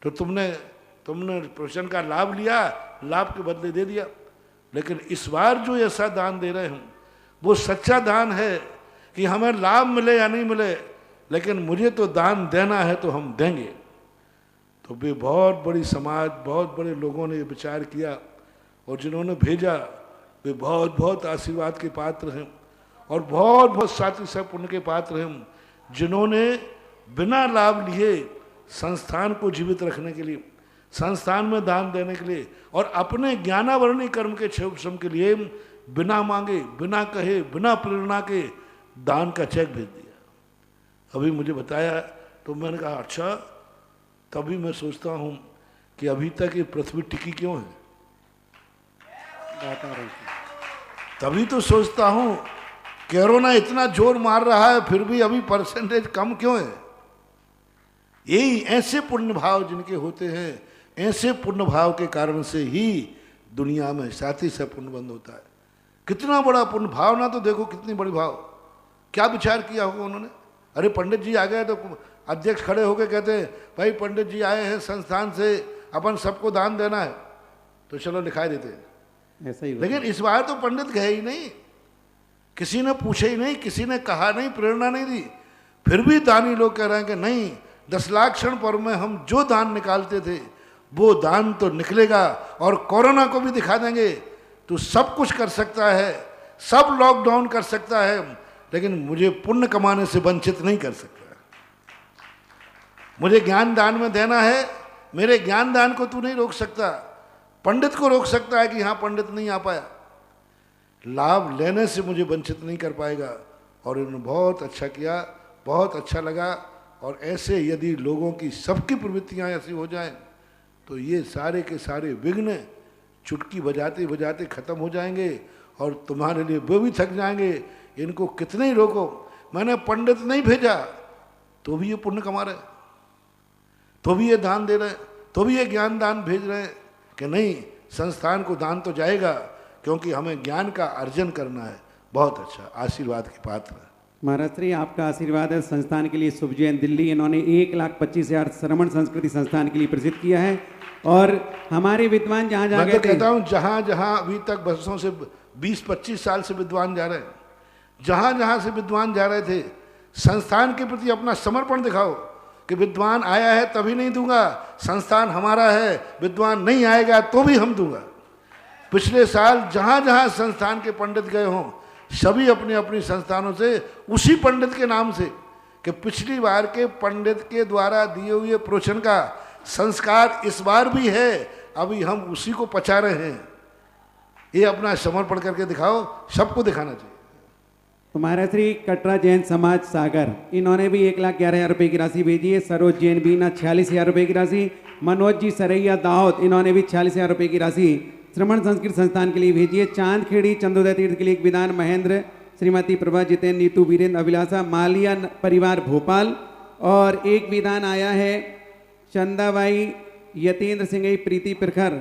तो तुमने प्रवचन का लाभ लिया, लाभ के बदले दे दिया। लेकिन इस बार जो ऐसा दान दे रहे हैं वो सच्चा दान है कि हमें लाभ मिले या नहीं मिले, लेकिन मुझे तो दान देना है तो हम देंगे। तो वे बहुत बड़ी समाज, बहुत बड़े लोगों ने विचार किया और जिन्होंने भेजा वे बहुत बहुत आशीर्वाद के पात्र हैं और बहुत बहुत साथी सब पुण्य के पात्र हैं, जिन्होंने बिना लाभ लिए संस्थान को जीवित रखने के लिए, संस्थान में दान देने के लिए और अपने ज्ञानावरणी कर्म के क्षेम के लिए बिना मांगे, बिना कहे, बिना प्रेरणा के दान का चेक भेज दिया। अभी मुझे बताया तो मैंने कहा अच्छा, तभी मैं सोचता हूँ कि अभी तक ये पृथ्वी टिकी क्यों है। तभी तो सोचता हूँ कोरोना इतना जोर मार रहा है फिर भी अभी परसेंटेज कम क्यों है। यही ऐसे पुण्य भाव जिनके होते हैं, ऐसे पुण्य भाव के कारण से ही दुनिया में साथी से पुण्य बंद होता है। कितना बड़ा पुण्य भाव, ना तो देखो कितनी बड़ी भाव, क्या विचार किया होगा उन्होंने। अरे पंडित जी आ गए तो अध्यक्ष खड़े होकर कहते हैं भाई पंडित जी आए हैं संस्थान से, अपन सबको दान देना है, तो चलो लिखाई देते हैं। ऐसा ही। लेकिन इस बार तो पंडित गए ही नहीं, किसी ने पूछे ही नहीं, किसी ने कहा नहीं, प्रेरणा नहीं दी। फिर भी दानी लोग कह रहे हैं कि नहीं, 10 लाख क्षण पर्व में हम जो दान निकालते थे वो दान तो निकलेगा और कोरोना को भी दिखा देंगे। तो सब कुछ कर सकता है, सब लॉकडाउन कर सकता है, लेकिन मुझे पुण्य कमाने से वंचित नहीं कर सकता। मुझे ज्ञान दान में देना है, मेरे ज्ञान दान को तू नहीं रोक सकता। पंडित को रोक सकता है कि हाँ पंडित नहीं आ पाया, लाभ लेने से मुझे वंचित नहीं कर पाएगा। और इन्होंने बहुत अच्छा किया, बहुत अच्छा लगा। और ऐसे यदि लोगों की सबकी प्रवृत्तियां ऐसी हो जाएं तो ये सारे के सारे विघ्न चुटकी बजाते बजाते खत्म हो जाएंगे और तुम्हारे लिए वो भी थक जाएंगे। इनको कितने ही रोको, मैंने पंडित नहीं भेजा तो भी ये पुण्य कमा रहे, तो भी ये दान दे रहे, तो भी ये ज्ञान दान भेज रहे हैं कि नहीं, संस्थान को दान तो जाएगा क्योंकि हमें ज्ञान का अर्जन करना है। बहुत अच्छा, आशीर्वाद के पात्र। महाराज श्री आपका आशीर्वाद है संस्थान के लिए। शुभ जयंती दिल्ली इन्होंने 1,25,000 श्रमण संस्कृति संस्थान के लिए प्रसिद्ध किया है। और हमारे विद्वान जहाँ जहाँ मैं तो कहता हूँ जहाँ जहाँ अभी तक बरसों से 20-25 साल से विद्वान जा रहे हैं, जहाँ जहाँ से विद्वान जा रहे थे, संस्थान के प्रति अपना समर्पण दिखाओ कि विद्वान आया है तभी नहीं दूंगा, संस्थान हमारा है, विद्वान नहीं आएगा तो भी हम दूंगा। पिछले साल जहाँ जहाँ संस्थान के पंडित गए हों, सभी अपने अपनी संस्थानों से उसी पंडित के नाम से कि पिछली बार के पंडित के द्वारा दिए हुए प्रोचन का संस्कार इस बार भी है, अभी हम उसी को पचा रहे हैं। ये अपना समर्पण करके दिखाओ, सबको दिखाना चाहिए। तो महाराज श्री कटरा जैन समाज सागर इन्होंने भी 1,11,000 रुपये की राशि भेजी है। सरोज जैन बीना 46,000 रुपये की राशि। मनोज जी सरैया दाहोद इन्होंने भी 46,000 रुपये की राशि श्रमण संस्कृत संस्थान के लिए भेजी है। चांदखेड़ी चंदोदय तीर्थ के लिए एक विधान महेंद्र, श्रीमती प्रभा, जितेंद्र, नीतू, वीरेंद्र, अभिलाषा, मालिया परिवार भोपाल। और एक विधान आया है चंदाबाई, यतेंद्र सिंह, प्रीति प्रखर,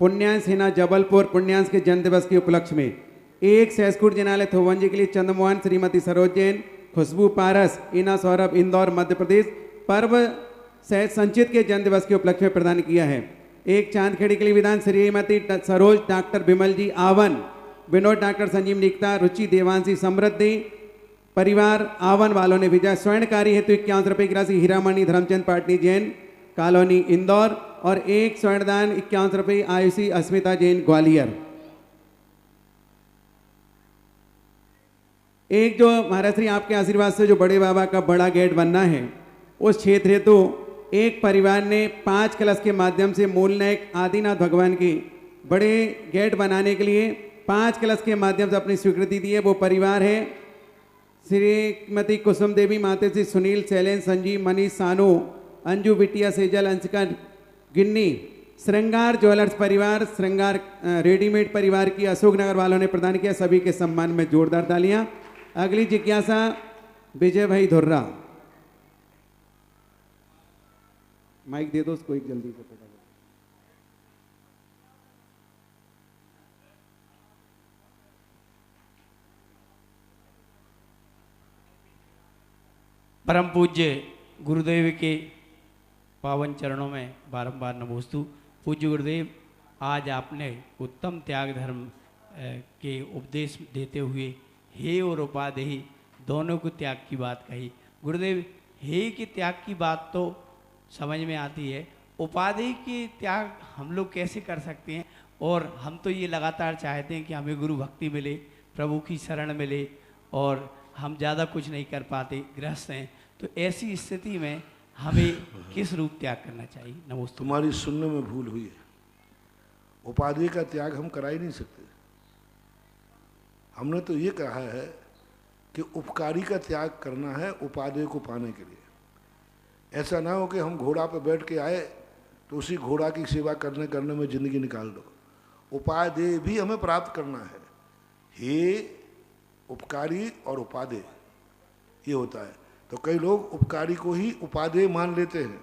पुण्यांश सेना जबलपुर, पुण्यांश के जन्म दिवस के उपलक्ष्य में। एक सहसकुट जिनालय थोवंजी के लिए चंद्रमोहन, श्रीमती सरोज जैन, खुशबू पारस, इना सौरभ, इंदौर मध्य प्रदेश, पर्व सह संचित के जन्म दिवस के उपलक्ष्य में प्रदान किया है। एक चांदखेड़ी के लिए विधान श्रीमती सरोज डॉक्टर बिमल जी आवन, विनोद डॉक्टर संजीव निकता, रुचि देवांशी, समृद्धि परिवार आवन वालों ने भेजा। स्वर्णकारी हेतु 51 रुपये की राशि हीरामणि धर्मचंद पाटनी जैन कॉलोनी इंदौर। और एक स्वर्णदान 51 रुपये आयुषी अस्मिता जैन ग्वालियर। एक जो महाराज श्री आपके आशीर्वाद से जो बड़े बाबा का बड़ा गेट बनना है, उस क्षेत्र हेतु एक परिवार ने 5 कलश के माध्यम से मूल नायक आदिनाथ भगवान की बड़े गेट बनाने के लिए 5 कलश के माध्यम से अपनी स्वीकृति दी है। वो परिवार है श्रीमती कुसुम देवी, माते श्री सुनील, शैलेन, संजीव, मनीष, सानू, अंजू, बिटिया, सेजल, अंशिका, गिन्नी, श्रृंगार ज्वेलर्स परिवार, श्रृंगार रेडीमेड परिवार की अशोकनगर वालों ने प्रदान किया। सभी के सम्मान में जोरदार तालियां। अगली जिज्ञासा विजय भाई धुर्रा। माइक दे दो उसको एक जल्दी से फटाफट। परम पूज्य गुरुदेव के पावन चरणों में बारंबार नमोस्तु। पूज्य गुरुदेव, आज आपने उत्तम त्याग धर्म के उपदेश देते हुए हे और उपाधि दोनों को त्याग की बात कही। गुरुदेव हे की त्याग की बात तो समझ में आती है, उपाधि की त्याग हम लोग कैसे कर सकते हैं? और हम तो ये लगातार चाहते हैं कि हमें गुरु भक्ति मिले, प्रभु की शरण मिले, और हम ज़्यादा कुछ नहीं कर पाते, गृहस्थ हैं। तो ऐसी स्थिति में हमें किस रूप त्याग करना चाहिए? नमस्ते। तुम्हारी सुनने में भूल हुई है। उपाधि का त्याग हम करा ही नहीं सकते। हमने तो ये कहा है कि उपकारी का त्याग करना है उपाधि को पाने के लिए। ऐसा ना हो कि हम घोड़ा पे बैठ के आए तो उसी घोड़ा की सेवा करने में जिंदगी निकाल दो। उपाधि भी हमें प्राप्त करना है। हे उपकारी और उपाधि ये होता है। तो कई लोग उपकारी को ही उपाधि मान लेते हैं,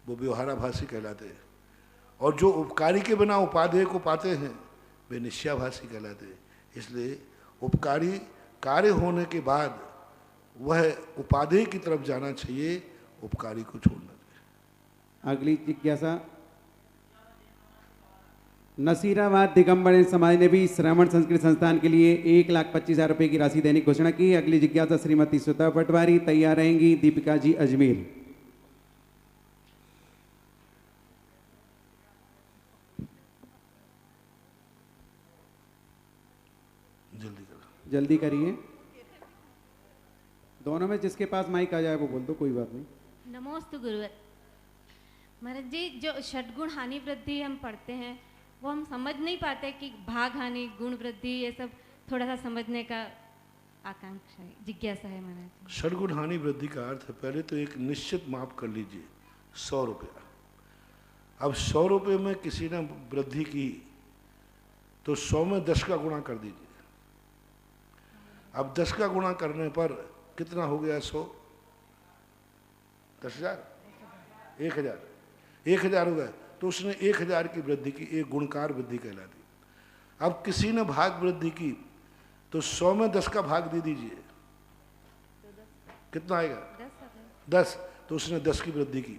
वो व्यवहाराभासी कहलाते हैं। और जो उपकारी के बिना उपाधि को पाते हैं वे निश्चयाभासी कहलाते हैं। इसलिए उपकारी कार्य होने के बाद वह उपाधि की तरफ जाना चाहिए, उपकारी को छोड़ना चाहिए। अगली जिज्ञासा, नसीराबाद दिगंबर समाज ने भी श्रवण संस्कृत संस्थान के लिए 1,25,000 रुपए की राशि देने की घोषणा की। अगली जिज्ञासा श्रीमती श्वेता पटवारी, तैयार रहेंगी दीपिका जी अजमेर। जल्दी करिए, दोनों में जिसके पास माइक आ जाए वो बोल दो, कोई बात नहीं। नमोस्तु गुरुवर। महाराज जी, जो षटगुण हानि वृद्धि हम पढ़ते हैं वो हम समझ नहीं पाते कि भाग हानि गुण वृद्धि ये सब थोड़ा सा समझने का आकांक्षा है, जिज्ञासा है महाराज। षटगुण हानि वृद्धि का अर्थ है, पहले तो एक निश्चित माप कर लीजिए 100 रुपया। अब 100 रुपये में किसी ने वृद्धि की तो 100 में 10 का गुणा कर दीजिए। अब 10 का गुणा करने पर कितना हो गया? 100 10,000 1,000 1,000 हो गया। तो उसने 1,000 की वृद्धि की, एक गुणकार वृद्धि कहलाती। अब किसी ने भाग वृद्धि की तो 100 में 10 का भाग दे दीजिए, कितना आएगा? 10। तो उसने 10 की वृद्धि की,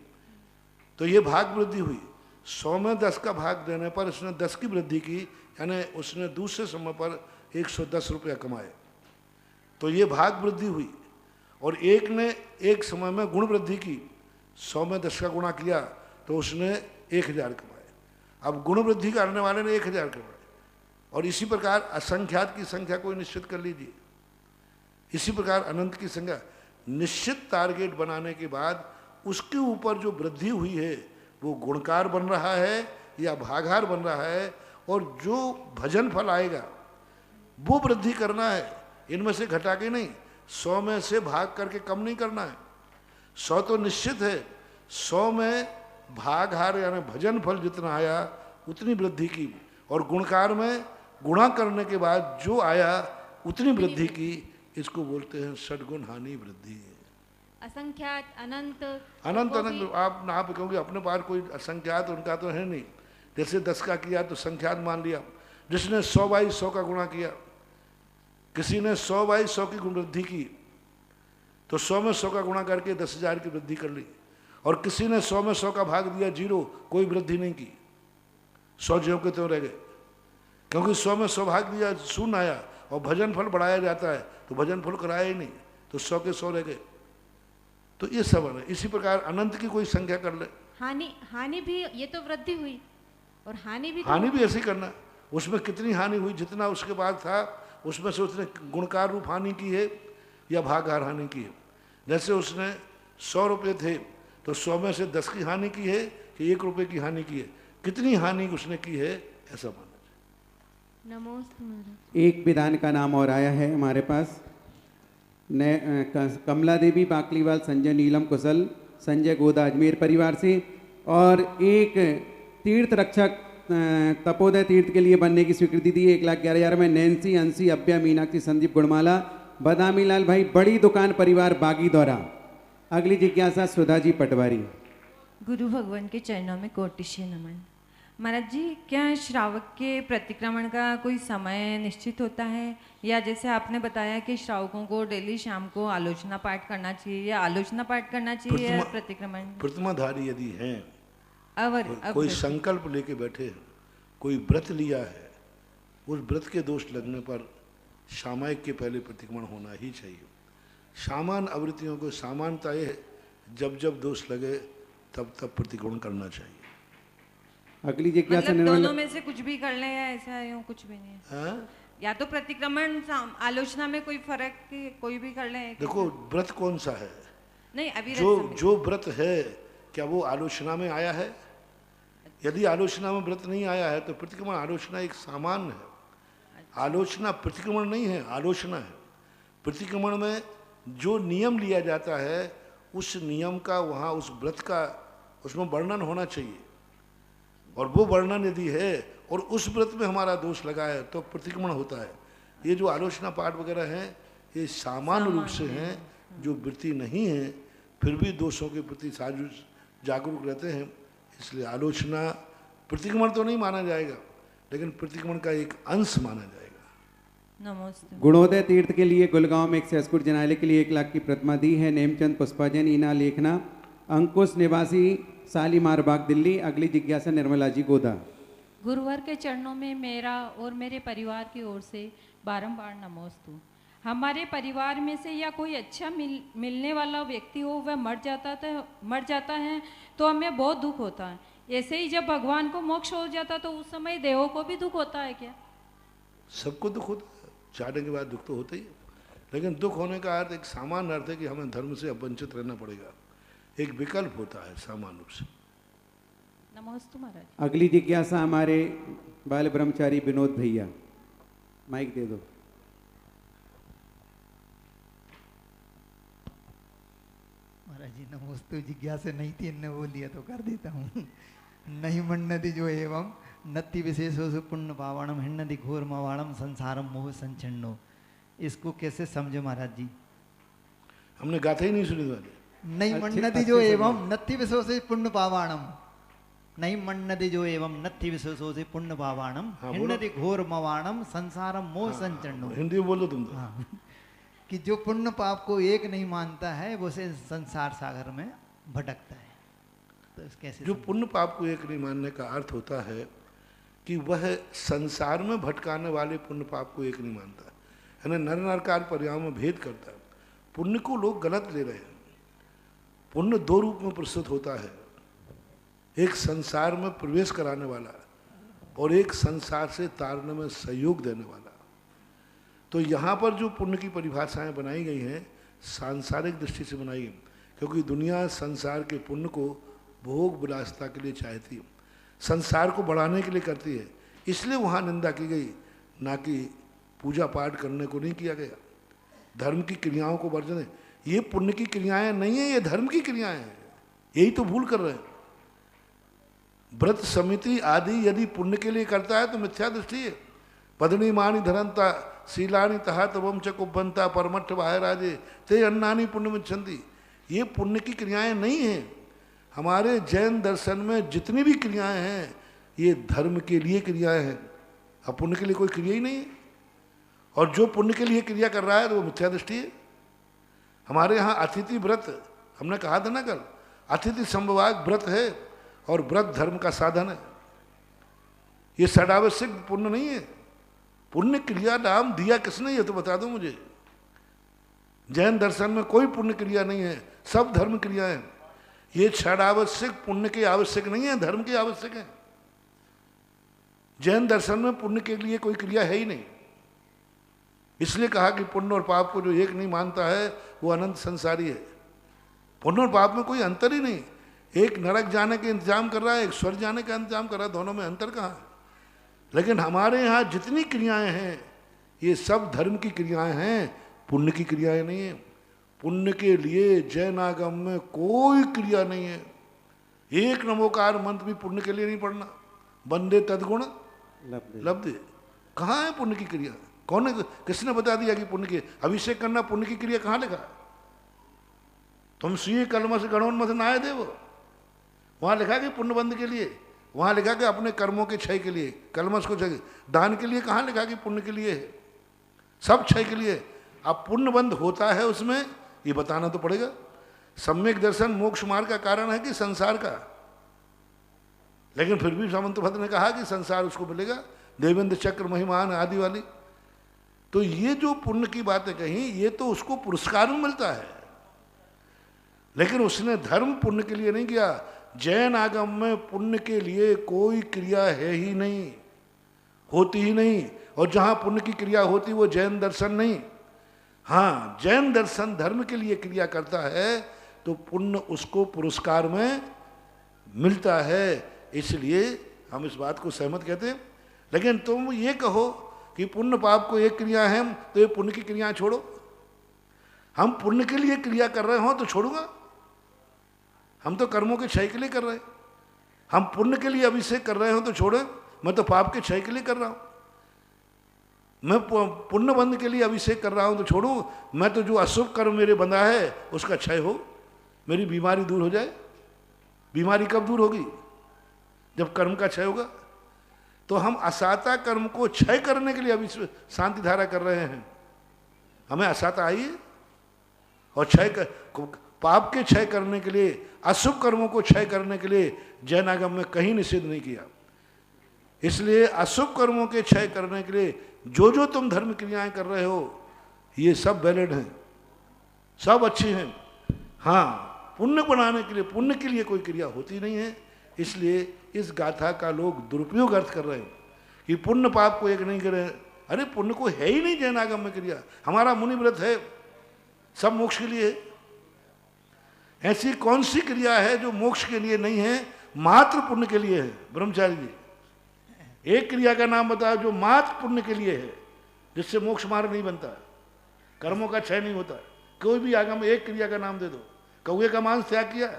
तो ये भाग वृद्धि हुई। 100 में 10 का भाग देने पर उसने 10 की वृद्धि की, यानी उसने दूसरे समय पर 110 रुपया कमाए, तो ये भाग वृद्धि हुई। और एक ने एक समय में गुण वृद्धि की, 100 में 10 का गुणा किया तो उसने 1,000 कमाए। अब गुण वृद्धि करने वाले ने 1,000 कमाए। और इसी प्रकार असंख्यात की संख्या कोई निश्चित कर लीजिए। इसी प्रकार अनंत की संख्या, निश्चित टारगेट बनाने के बाद उसके ऊपर जो वृद्धि हुई है वो गुणकार बन रहा है या भागार बन रहा है, और जो भजन फल आएगा वो वृद्धि करना है, इनमें से घटा के नहीं। 100 में से भाग करके कम नहीं करना है। 100 तो निश्चित है, 100 में भागहार यानी भजन फल जितना आया उतनी वृद्धि की, और गुणकार में गुणा करने के बाद जो आया उतनी वृद्धि की। इसको बोलते हैं षटगुण हानि वृद्धि। असंख्यात अनंत अनंत आप कहोगे अपने पास कोई असंख्यात उनका तो है नहीं। जैसे 10 का किया तो संख्यात मान लिया, जिसने 100/100 का गुणा किया, किसी ने 100/100 की गुण वृद्धि की तो 100 में 100 का गुणा करके 10,000 की वृद्धि कर ली। और किसी ने 100 में 100 का भाग दिया 0, कोई वृद्धि नहीं की, 100 ज्यों के त्यों रह गए। क्योंकि 100 में 100 भाग दिया, शून्य आया। और भजन फल बढ़ाया जाता है तो भजन फल कराया ही नहीं, तो 100 के 100 रह गए। तो ये सब है। इसी प्रकार अनंत की कोई संख्या कर ले। हानि भी, ये तो वृद्धि हुई, और हानि भी ऐसे करना। उसमें कितनी हानि हुई, जितना उसके बाद था उसमें से उसने गुणकार रूप हानि की है या भागहार हानि की है। जैसे उसने 100 रुपये थे तो 100 में से 10 की हानि की है कि 1 रुपये की हानि की है, कितनी हानि उसने की है, ऐसा माना जाए। नमस्ते। एक विधान का नाम और आया है हमारे पास, कमला देवी बाकलीवाल, संजय नीलम कुशल, संजय गोदा अजमेर परिवार से, और एक तीर्थ रक्षक तपोदय तीर्थ के लिए बनने की स्वीकृति दी 1,11,000 में नैन्सी, अंशी, अभ्या, मीनाक्षी, संदीप, गुणमाला, बदामी लाल भाई, बड़ी दुकान परिवार बागी द्वारा। अगली जिज्ञासा सुधा जी पटवारी। गुरु भगवान के चरणों में कोटिशे नमन। महाराज जी, क्या श्रावक के प्रतिक्रमण का कोई समय निश्चित होता है, या जैसे आपने बताया कि श्रावकों को डेली शाम को आलोचना पाठ करना चाहिए, या आलोचना पाठ करना चाहिए या प्रतिक्रमण? प्रतिमाधारी यदि हैं, कोई कोई संकल्प लेके बैठे हैं, कोई व्रत लिया है, उस व्रत के दोष लगने पर सामायिक के पहले प्रतिक्रमण होना ही चाहिए। सामान्य आवृत्तियों को सामान्यता ये है, जब जब दोष लगे तब तब प्रतिक्रमण करना चाहिए। अगली जिज्ञासा मतलब निर्मला दोनों में से कुछ भी कर ले या ऐसा यूं कुछ भी नहीं है? हाँ? या तो प्रतिक्रमण आलोचना में कोई फर्क कोई भी कर ले? देखो व्रत कौन सा है? नहीं अभी जो व्रत है क्या वो आलोचना में आया है? यदि आलोचना में व्रत नहीं आया है तो प्रतिक्रमण आलोचना एक सामान्य है। आलोचना प्रतिक्रमण नहीं है, आलोचना है। प्रतिक्रमण में जो नियम लिया जाता है उस नियम का वहाँ उस व्रत का उसमें वर्णन होना चाहिए, और वो वर्णन यदि है और उस व्रत में हमारा दोष लगा है तो प्रतिक्रमण होता है। ये जो आलोचना पाठ वगैरह हैं ये सामान्य रूप से हैं, जो वृत्ति नहीं है फिर भी दोषों के प्रति जागरूक रहते हैं, इसलिए आलोचना प्रतिक्रमण तो नहीं माना जाएगा लेकिन प्रतिक्रमण का एक अंश माना जाएगा। नमस्ते। गुणोदय तीर्थ के लिए गुलगांव में एक सहस्कुट जनालय के लिए 1 लाख की प्रतिमा दी है। नेमचंद पुष्पाजन, ईना लेखना, अंकुश निवासी शालीमार बाग दिल्ली। अगली जिज्ञासा निर्मला जी गोदा। गुरुवर के चरणों में मेरा और मेरे परिवार की ओर से बारंबार नमोस्तु। हमारे परिवार में से या कोई अच्छा मिलने वाला व्यक्ति हो वह मर जाता है तो हमें बहुत दुख होता है। ऐसे ही जब भगवान को मोक्ष हो जाता तो उस समय देवों को भी दुख होता है क्या? सबको दुख होता है, जाने के बाद दुख तो होता ही है, लेकिन दुख होने का अर्थ एक सामान्य अर्थ है कि हमें धर्म से वंचित रहना पड़ेगा, एक विकल्प होता है सामान्य रूप से। नमोस्तु महाराज। अगली जिज्ञासा हमारे बाल ब्रह्मचारी विनोद भैया, माइक दे दो। महाराज जी नमोस्तु। जिज्ञासा नहीं थी, इनने वो लिया तो कर देता हूँ। नहीं मन्नति जो एवं नति विशेषो से पुण्य पावाणम हिन्नति घोर मवाणम संसारम मोह संचन्नो। इसको कैसे समझे महाराज जी? हमने गाथा ही नहीं सुनी वाले। नहीं मन्नति जो एवं नति विशेषो से पुण्य पावाणम, नहीं मन्नति जो एवं नति विशेषो से पुण्य पावाणम हिन्नति घोर मवाणम संसारम मोह संचन्नो। हिंदी में बोलो तुम तो। हाँ, कि जो पुण्य पाप को एक नहीं मानता है वो से संसार सागर में भटकता है। तो कैसे जो पुण्य पाप को एक नहीं मानने का अर्थ होता है कि वह संसार में भटकाने वाले पुण्य पाप को एक नहीं मानता, यानी नर नरकार पर्यायों में भेद करता है। पुण्य को लोग गलत ले रहे हैं। पुण्य दो रूप में प्रस्तुत होता है, एक संसार में प्रवेश कराने वाला और एक संसार से तारने में सहयोग देने वाला। तो यहाँ पर जो पुण्य की परिभाषाएं बनाई गई हैं सांसारिक दृष्टि से बनाई गई, क्योंकि दुनिया संसार के पुण्य को भोग विलासता के लिए चाहती है, संसार को बढ़ाने के लिए करती है, इसलिए वहाँ निंदा की गई, ना कि पूजा पाठ करने को नहीं किया गया। धर्म की क्रियाओं को वर्जन है, ये पुण्य की क्रियाएं नहीं है, ये धर्म की क्रियाएं हैं, यही तो भूल कर रहे हैं। व्रत समिति आदि यदि पुण्य के लिए करता है तो मिथ्या दृष्टि है। पदनी मानी धरंता शीलानी तहा तवम च कुबंता परमठ वाह राजे ते अन्नानी पुण्य मिच्छन्ति। ये पुण्य की क्रियाएं नहीं हैं। हमारे जैन दर्शन में जितनी भी क्रियाएं हैं ये धर्म के लिए क्रियाएं हैं, अब पुण्य के लिए कोई क्रिया ही नहीं है। और जो पुण्य के लिए क्रिया कर रहा है तो वो मिथ्या दृष्टि है। हमारे यहाँ अतिथि व्रत, हमने कहा था ना कल, अतिथि संभवाग व्रत है और व्रत धर्म का साधन है। ये षडावश्यक पुण्य नहीं है। पुण्य क्रिया नाम दिया किसने ये तो बता दो मुझे। जैन दर्शन में कोई पुण्य क्रिया नहीं है, सब धर्म क्रिया है। ये षडावश्यक पुण्य के आवश्यक नहीं है, धर्म के आवश्यक है। जैन दर्शन में पुण्य के लिए कोई क्रिया है ही नहीं, इसलिए कहा कि पुण्य और पाप को जो एक नहीं मानता है वो अनंत संसारी है। पुण्य और पाप में कोई अंतर ही नहीं। एक नरक जाने के इंतजाम कर रहा है, एक स्वर्ग जाने का इंतजाम कर रहा है, दोनों में अंतर कहाँ है? लेकिन हमारे यहाँ जितनी क्रियाएं हैं ये सब धर्म की क्रियाएं हैं, पुण्य की क्रियाएं नहीं है। पुण्य के लिए जैन आगम में कोई क्रिया नहीं है। एक नमोकार मंत्र भी पुण्य के लिए नहीं पढ़ना। बंदे तदगुण लब्धे, कहाँ है पुण्य की क्रिया? कौन है, किसने बता दिया कि पुण्य की अभिषेक करना पुण्य की क्रिया कहाँ लिखा? तुम स्वीय कलमस गणोन्मथ नाय देव, वहाँ लिखा कि पुण्य बंद के लिए, वहाँ लिखा कि अपने कर्मों के क्षय के लिए, कलमस को क्षय, दान के लिए कहाँ लिखा कि पुण्य के लिए है? सब क्षय के लिए। अब पुण्य बंद होता है उसमें, ये बताना तो पड़ेगा। सम्यक दर्शन मोक्ष मार्ग का कारण है कि संसार का, लेकिन फिर भी सामंत भद्र ने कहा कि संसार उसको मिलेगा। देवेंद्र चक्र महिमान आदि वाली तो ये जो पुण्य की बातें कही, ये तो उसको पुरस्कार में मिलता है, लेकिन उसने धर्म पुण्य के लिए नहीं किया। जैन आगम में पुण्य के लिए कोई क्रिया है ही नहीं, होती ही नहीं, और जहाँ पुण्य की क्रिया होती वो जैन दर्शन नहीं। हाँ, जैन दर्शन धर्म के लिए क्रिया करता है तो पुण्य उसको पुरस्कार में मिलता है, इसलिए हम इस बात को सहमत कहते हैं। लेकिन तुम ये कहो कि पुण्य पाप को एक क्रिया है तो ये पुण्य की क्रियाएं छोड़ो। हम पुण्य के लिए क्रिया कर रहे हो तो छोड़ूंगा, हम तो कर्मों के क्षय के लिए कर रहे हैं। हम पुण्य के लिए अभिषेक कर रहे हो तो छोड़े, मैं तो पाप के क्षय के लिए कर रहा हूं। मैं पुण्य बंध के लिए अभिषेक कर रहा हूं तो छोड़ू, मैं तो जो अशुभ कर्म मेरे बंधा है उसका क्षय हो, मेरी बीमारी दूर हो जाए। बीमारी कब दूर होगी? जब कर्म का क्षय होगा। तो हम असाता कर्म को क्षय करने के लिए अभी शांति धारा कर रहे हैं। हमें असाता आई है, और पाप के क्षय करने के लिए, अशुभ कर्मों को क्षय करने के लिए जैन आगम में कहीं निषेध नहीं किया। इसलिए अशुभ कर्मों के क्षय करने के लिए जो जो तुम धर्म क्रियाएं कर रहे हो ये सब वैलिड हैं, सब अच्छी हैं। हाँ, पुण्य बनाने के लिए, पुण्य के लिए कोई क्रिया होती नहीं है। इसलिए इस गाथा का लोग दुरुपयोग अर्थ कर रहे हैं कि पुण्य पाप को एक नहीं करे। अरे पुण्य को है ही नहीं जैन आगम में क्रिया। हमारा मुनि व्रत है, सब मोक्ष के लिए है। ऐसी कौन सी क्रिया है जो मोक्ष के लिए नहीं है, मात्र पुण्य के लिए है? ब्रह्मचारी जी, एक क्रिया का नाम बताओ जो मात्र पुण्य के लिए है, जिससे मोक्ष मार्ग नहीं बनता, कर्मों का क्षय नहीं होता। कोई भी आगम में एक क्रिया का नाम दे दो। कौवे का मांस त्याग किया,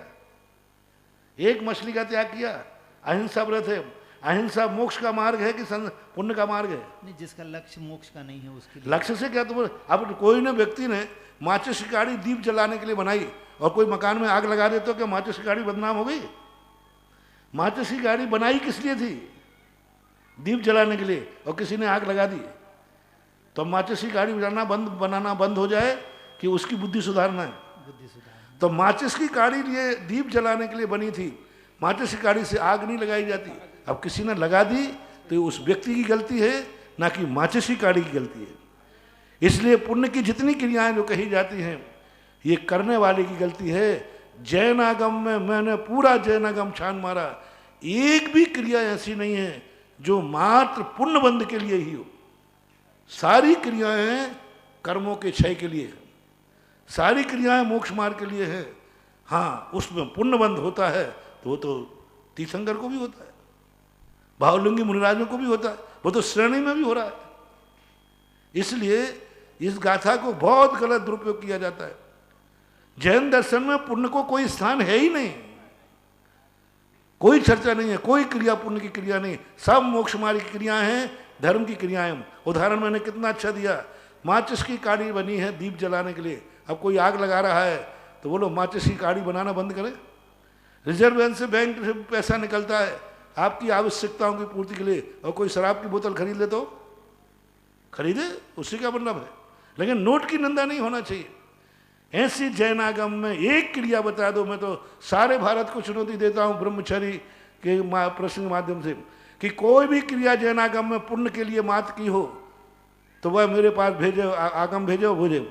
एक मछली का त्याग किया, अहिंसा व्रत है। अहिंसा मोक्ष का मार्ग है कि पुण्य का मार्ग है? नहीं, जिसका लक्ष्य मोक्ष का नहीं है उसके लिए। लक्ष्य से क्या? तुम अब कोई ने व्यक्ति ने माचिस की गाड़ी दीप जलाने के लिए बनाई और कोई मकान में आग लगा दे तो क्या माचिस की गाड़ी बदनाम हो गई? माचिस की गाड़ी बनाई किस लिए थी? दीप जलाने के लिए, और किसी ने आग लगा दी। तो माचिस की गाड़ी बनाना बंद हो जाए कि उसकी बुद्धि सुधारना है? बुद्धि सुधारना। तो माचिस की गाड़ी लिए दीप जलाने के लिए बनी थी, माचिस की गाड़ी से आग नहीं लगाई जाती। अब किसी ने लगा दी तो उस व्यक्ति की गलती है, ना कि माचिस की गाड़ी की गलती है। इसलिए पुण्य की जितनी क्रियाएं जो कही जाती हैं ये करने वाले की गलती है। जैन आगम में मैंने पूरा जैन आगम छान मारा, एक भी क्रिया ऐसी नहीं है जो मात्र पुण्य बंध के लिए ही हो। सारी क्रियाएं कर्मों के क्षय के लिए है, सारी क्रियाएं मोक्ष मार्ग के लिए है। हाँ, उसमें पुण्य बंध होता है तो वो तो तीर्थंकर को भी होता है, भावलिंगी मुनिराजों को भी होता है, वो तो श्रेणी में भी हो रहा है। इसलिए इस गाथा को बहुत गलत दुरुपयोग किया जाता है। जैन दर्शन में पुण्य को कोई स्थान है ही नहीं, कोई चर्चा नहीं है, कोई क्रिया पुण्य की क्रिया नहीं, सब मोक्ष मार्ग की क्रियाएं हैं, धर्म की क्रियाएं। उदाहरण मैंने कितना अच्छा दिया, माचिस की काड़ी बनी है दीप जलाने के लिए। अब कोई आग लगा रहा है तो बोलो माचिस की काड़ी बनाना बंद करें। रिजर्व बैंक से पैसा निकलता है आपकी आवश्यकताओं की पूर्ति के लिए, और कोई शराब की बोतल खरीद ले तो खरीदे, उससे क्या मतलब है। लेकिन नोट की निंदा नहीं होना चाहिए। ऐसी जैन आगम में एक क्रिया बता दो, मैं तो सारे भारत को चुनौती देता हूँ ब्रह्मचर्य के प्रश्न के माध्यम से, कि कोई भी क्रिया जैन आगम में पुण्य के लिए मात्र की हो तो वह मेरे पास भेजे, आगम भेजो भेजे।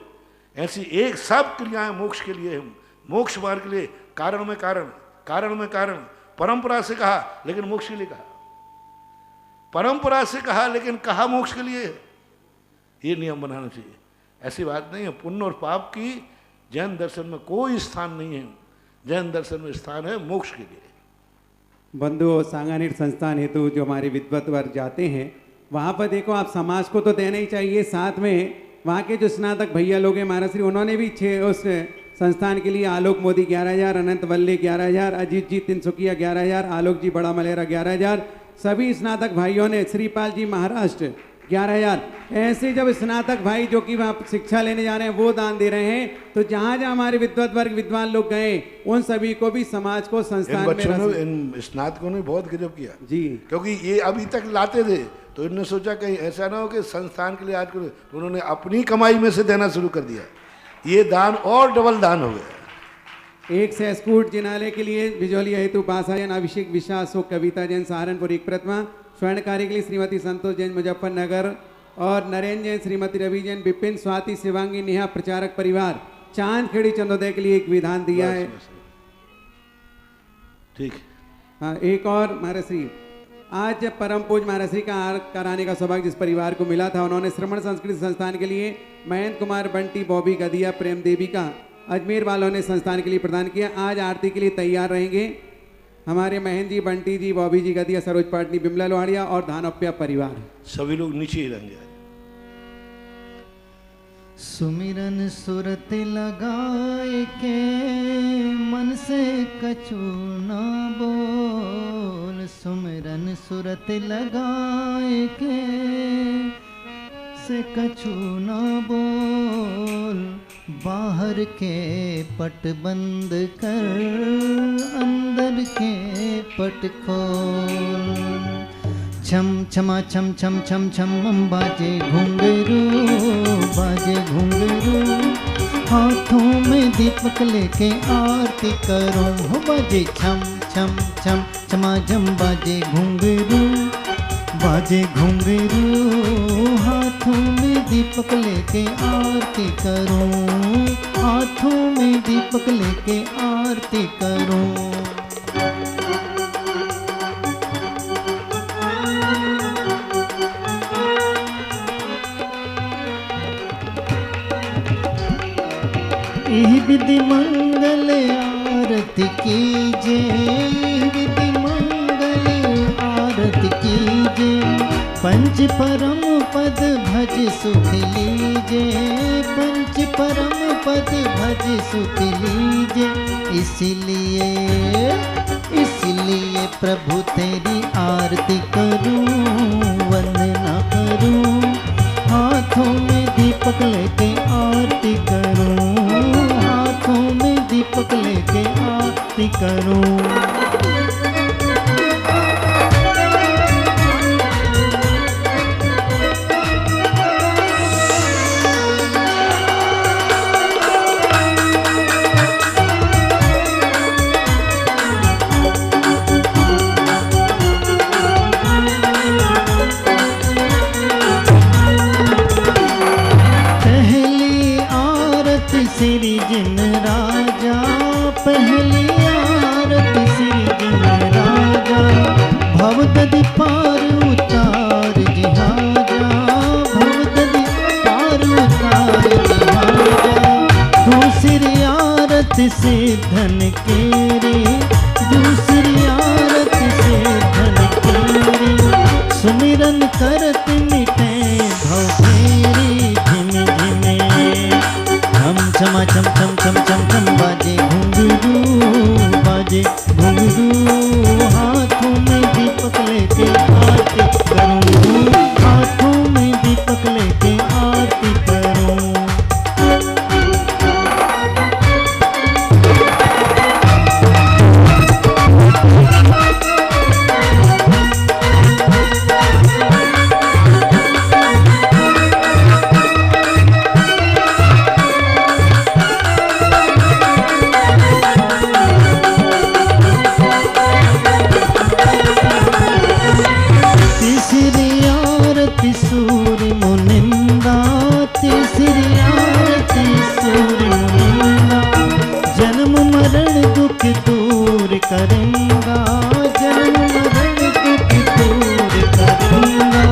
ऐसी एक सब क्रियाएं मोक्ष के लिए है, मोक्ष मार्ग के लिए। कारण में कारण, कारण में कारण, परंपरा से कहा लेकिन मोक्ष के लिए कहा, परंपरा से कहा लेकिन कहा मोक्ष के लिए। ये नियम बनाना चाहिए, ऐसी बात नहीं है। पुण्य और पाप की जैन दर्शन में कोई स्थान नहीं है। जैन दर्शन में स्थान है मोक्ष के लिए। बंधु सांगानेर संस्थान हेतु जो हमारे विद्वत वर्ग जाते हैं वहाँ पर देखो, आप समाज को तो देना ही चाहिए, साथ में वहाँ के जो स्नातक भैया लोग हैं महाराज श्री, उन्होंने भी उस संस्थान के लिए आलोक मोदी 11,000, अनंत वल्ले 11,000, अजीत जी तिनसुकिया 11,000, आलोक जी बड़ा मलेरा 11,000, सभी स्नातक भाइयों ने, श्रीपाल जी महाराष्ट्र 11,000, ऐसे जब स्नातक भाई जो कि वहाँ शिक्षा लेने जा रहे हैं वो दान दे रहे हैं, तो जहाँ जहाँ हमारे विद्वत वर्ग विद्वान लोग गए उन सभी को भी समाज को संस्थान में, इन स्नातकों ने बहुत गजब किया जी, क्योंकि ये अभी तक लाते थे तो इन्होंने सोचा कहीं ऐसा ना हो कि संस्थान के लिए आज तो उन्होंने अपनी कमाई में से देना शुरू कर दिया। ये दान और डबल दान हो गया। एक से स्कूट जिनालय के लिए बिजौलिया हेतु बासा जैन, अभिषेक विश्वास, कविता जैन सहारनपुर एक प्रतिमा, स्वर्ण कार्य के लिए श्रीमती संतोष जैन मुजफ्फरनगर, और नरेंद्र जैन, श्रीमती रवि जैन, विपिन, स्वाति, शिवांगी, नेहा प्रचारक परिवार चांदखेड़ी चंदोदय के लिए एक विधान दिया है। ठीक। हाँ, एक और महाराज श्री, आज परम पूज महाराज श्री का आर कराने का सौभाग्य जिस परिवार को मिला था, उन्होंने श्रवण संस्कृति संस्थान के लिए महेंद्र कुमार, बंटी, बॉबी, गदिया, प्रेम देवी का अजमेर वालों ने संस्थान के लिए प्रदान किया। आज आरती के लिए तैयार रहेंगे हमारे महेंद्र जी, बंटी जी, बॉबी जी, गदिया, सरोज पाटनी, बिमला लोहाड़िया और धानोप्या परिवार। सभी लोग नीचे ही रहेंगे। सुमिरन सुरत लगाए के मन से कछु ना बोल, सुमिरन सुरत लगाए के से कछु ना बोल, बाहर के पट बंद कर अंदर के पट खोल। छम छमा छम छम छम छम बाजे घुंघरू, बाजे घुंघरू, हाथों में दीपक लेके आरती करो। हो बाजे छम छम छम छमा झम बाजे घुंघरू, बाजे घुंघरू, हाथों में दीपक लेके आरती करो, हाथों में दीपक लेके आरती करो। विधि मंगल आरती कीजे, विधि मंगल आरती कीजे, पंच परम पद भज सुख लीजे, पंच परम पद भज सुख लीजे। इसलिए इसलिए प्रभु तेरी आरती करूं, वंदना करूं, हाथों में दीपक लेके आरती करूं, हाथों में दीपक लेके आरती करूं। श्री जिन राजा, पहली आरती श्री जिन राजा, भवदधि पार उतार जिहाजा, भवदधि पार उतार जिहाजा। दूसरी आरती से धन केरे, दूसरी आरती से धन केरे, सुमिरन करत मिटे भव फेरी झिम झिमे। छम छमा छम छम छम छम छम बाजे घुंघरू, बाजे घुंघरू, हाथों में दीपक लेके आरती करूं, हाथों में दीपक लेके आरती करूं। सूर्य मुनिंदा, तीसरी आरती सूर्य मुनिंदा, जन्म मरण दुख दूर करेंगा, जन्म मरण दुख दूर करेंगा।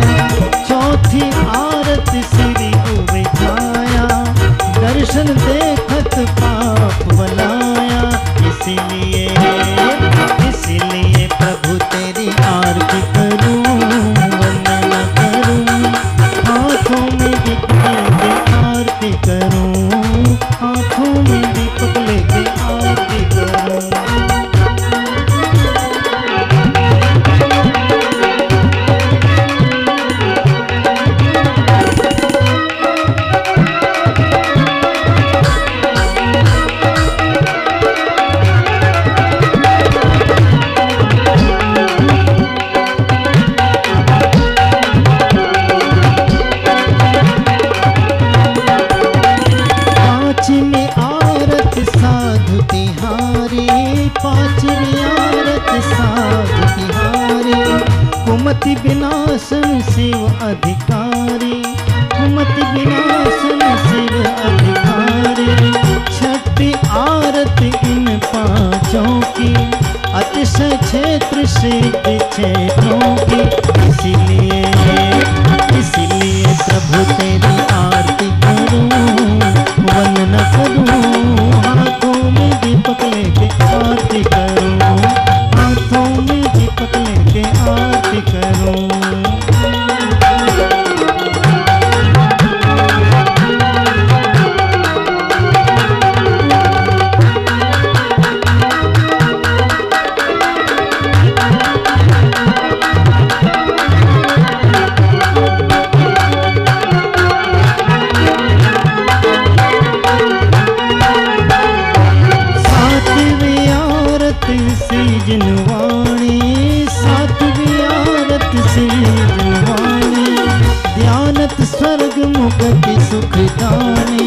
चौथी आरती श्री उवे छाया, दर्शन देखत पाप बनाया। इसीलिए इसीलिए प्रभु तेरी आरती करूं, वंदना करूं, हाथों में दीपक लेके आरती करूं, हाथों में दीपक लेके आरती करूं। पांचवी आरती साधु तिहारी, कुमति विनाशन शिव अधिकारी, मति विनाशन शिव अधिकारी। छठी आरती इन पांचों की, अतिशय क्षेत्र सिद्ध क्षेत्रों की। इसीलिए प्रभु तेरी आरती करूं, वंदना करूं, हाथों में दीपक लेके आरती करूं, हाथों में दीपक लेके आरती करूं। स्वर्ग मुक्ति सुखदानी,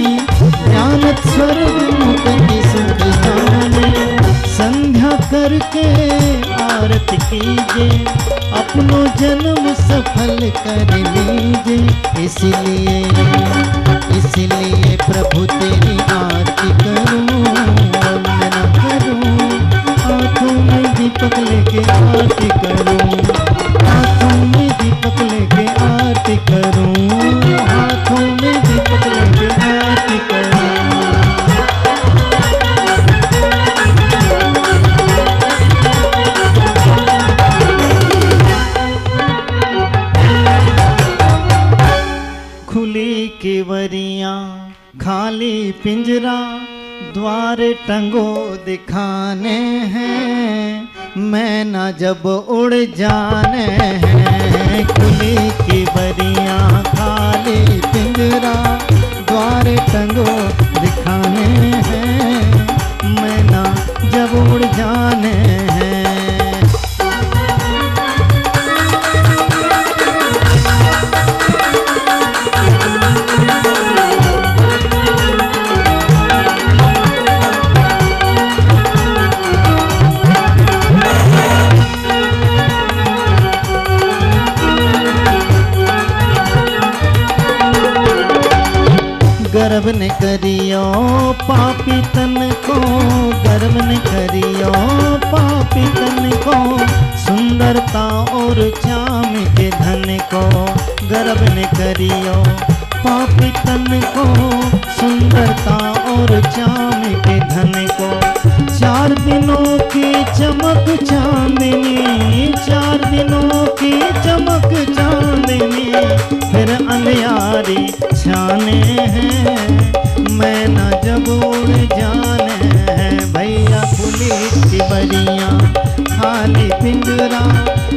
ध्यानत स्वर्ग मुक्ति सुखदानी। संध्या करके आरती कीजिए, अपनों जन्म सफल कर लीजिए। इसीलिए प्रभु तेरी आरती करूं, वंदना करूं, हाथों में दीपक लेके आरती करूं, हाथों में दीपक लेके आरती करूं, हाथों में दीपक लेके आरती करूं। खुली केवरियां खाली पिंजरा, द्वार टंगो दिखाने हैं, मैना जब उड़ जाने हैं। खुली केवरियां खाली पिंजरा, द्वार टंगो दिखाने हैं, मैना जब उड़ जाने हैं। गर्व न करियो पापी तन को, गर्व न करियो पापी तन को, सुंदरता और चाम के धन को। गर्व न करियो पापी तन को, सुंदरता और चाम के धन को। 4 दिनों की चमक चांदनी, 4 दिनों की चमक चांदनी, फिर अंधियारी छाने हैं, मैना जब उड़ जाने हैं। भैया खुली केवरियां खाली पिंजरा,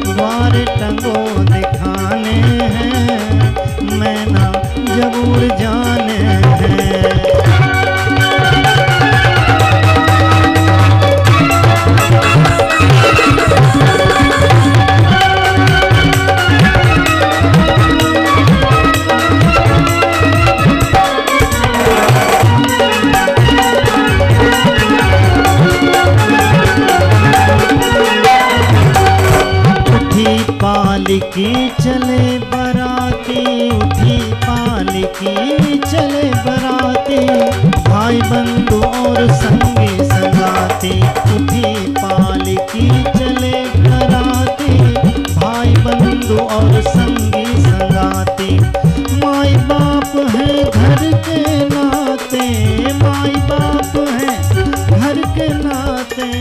द्वार टंगो दिखाने हैं, मैना जब उड़ जाने हैं। पालकी चले बराती, उठी पालकी चले बराती, भाई बंधु और संगी संगाती। उठी पालकी चले बराती, भाई बंधु और संगी संगाती। माई बाप है घर के नाते, माई बाप है घर के नाते,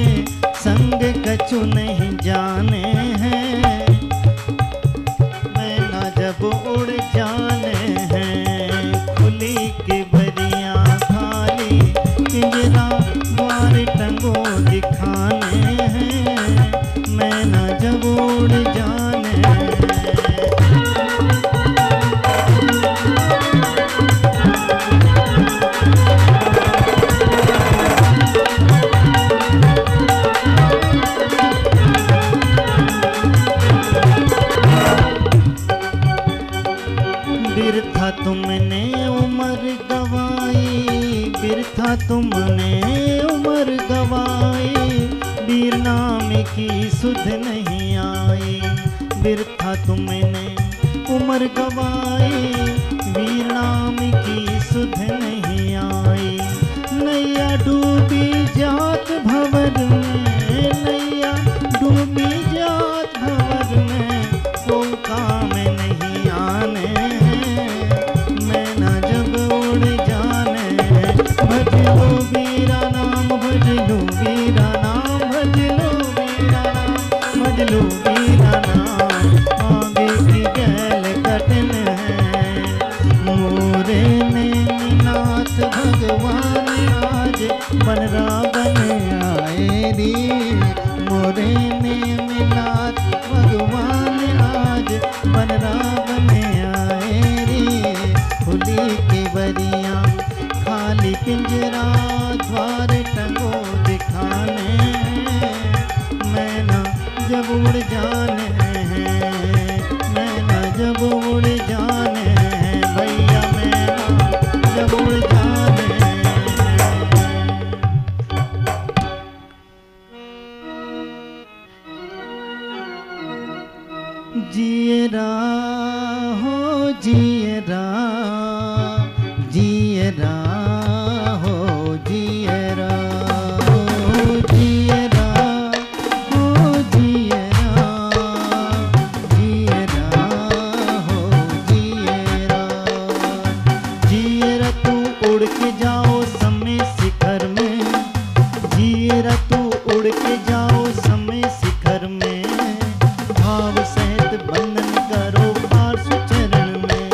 संग कछु नहीं जाने हैं, जब उड़ जाने हैं। खुली केवरियां खाली पिंजरा, द्वार टंगो दिखाने हैं, मैना जब उड़ जाने हैं। बिरथा तुमने उम्र गवाई, बिरथा तुमने उम्र गवाई, वीर नाम की सुध नहीं आई। बिरथा तुमने उम्र गवाई, वीर नाम की सुध नहीं आई। नैया डूबी जात भंवर में, नैया डूबी जात भंवर में, तो काम नहीं आने। मैं ना जब उड़ जाने, भज लो वीरा नाम, भज लो वीरा नाम, भज लो वीरा नाम, भज लो वीरा नाम। आगे की गैल कटन है, मोरे ने नाथ भगवान आज बनरावन आए रे। मोरे ने नाथ भगवान आज बनरावन आए रे। खुली के बरिया खाली पिंजरा, द्वार टंगो दिखाने। मैं ना जब उड़ जाने हैं, मैं ना जब उड़ जाने हैं, भैया मैं ना जब उड़ जाने हैं। जियरा हो जियरा, जियरा हो जियरा, जियरा हो जियरा, जियरा हो जियरा। जियरा तू उड़ के जाओ समय शिखर में, जियरा तू उड़ के जाओ समय शिखर में। भाव सहित बंधन करो पार्श्व चरण में,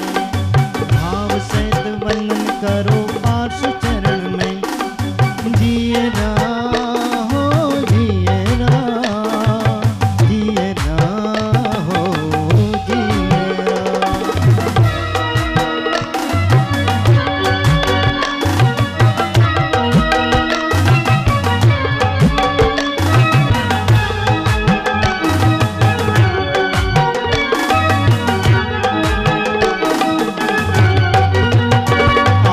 भाव सहित बंधन करो पार्श्व चरण में। जियरा हो जियरा, जियरा हो जियरा।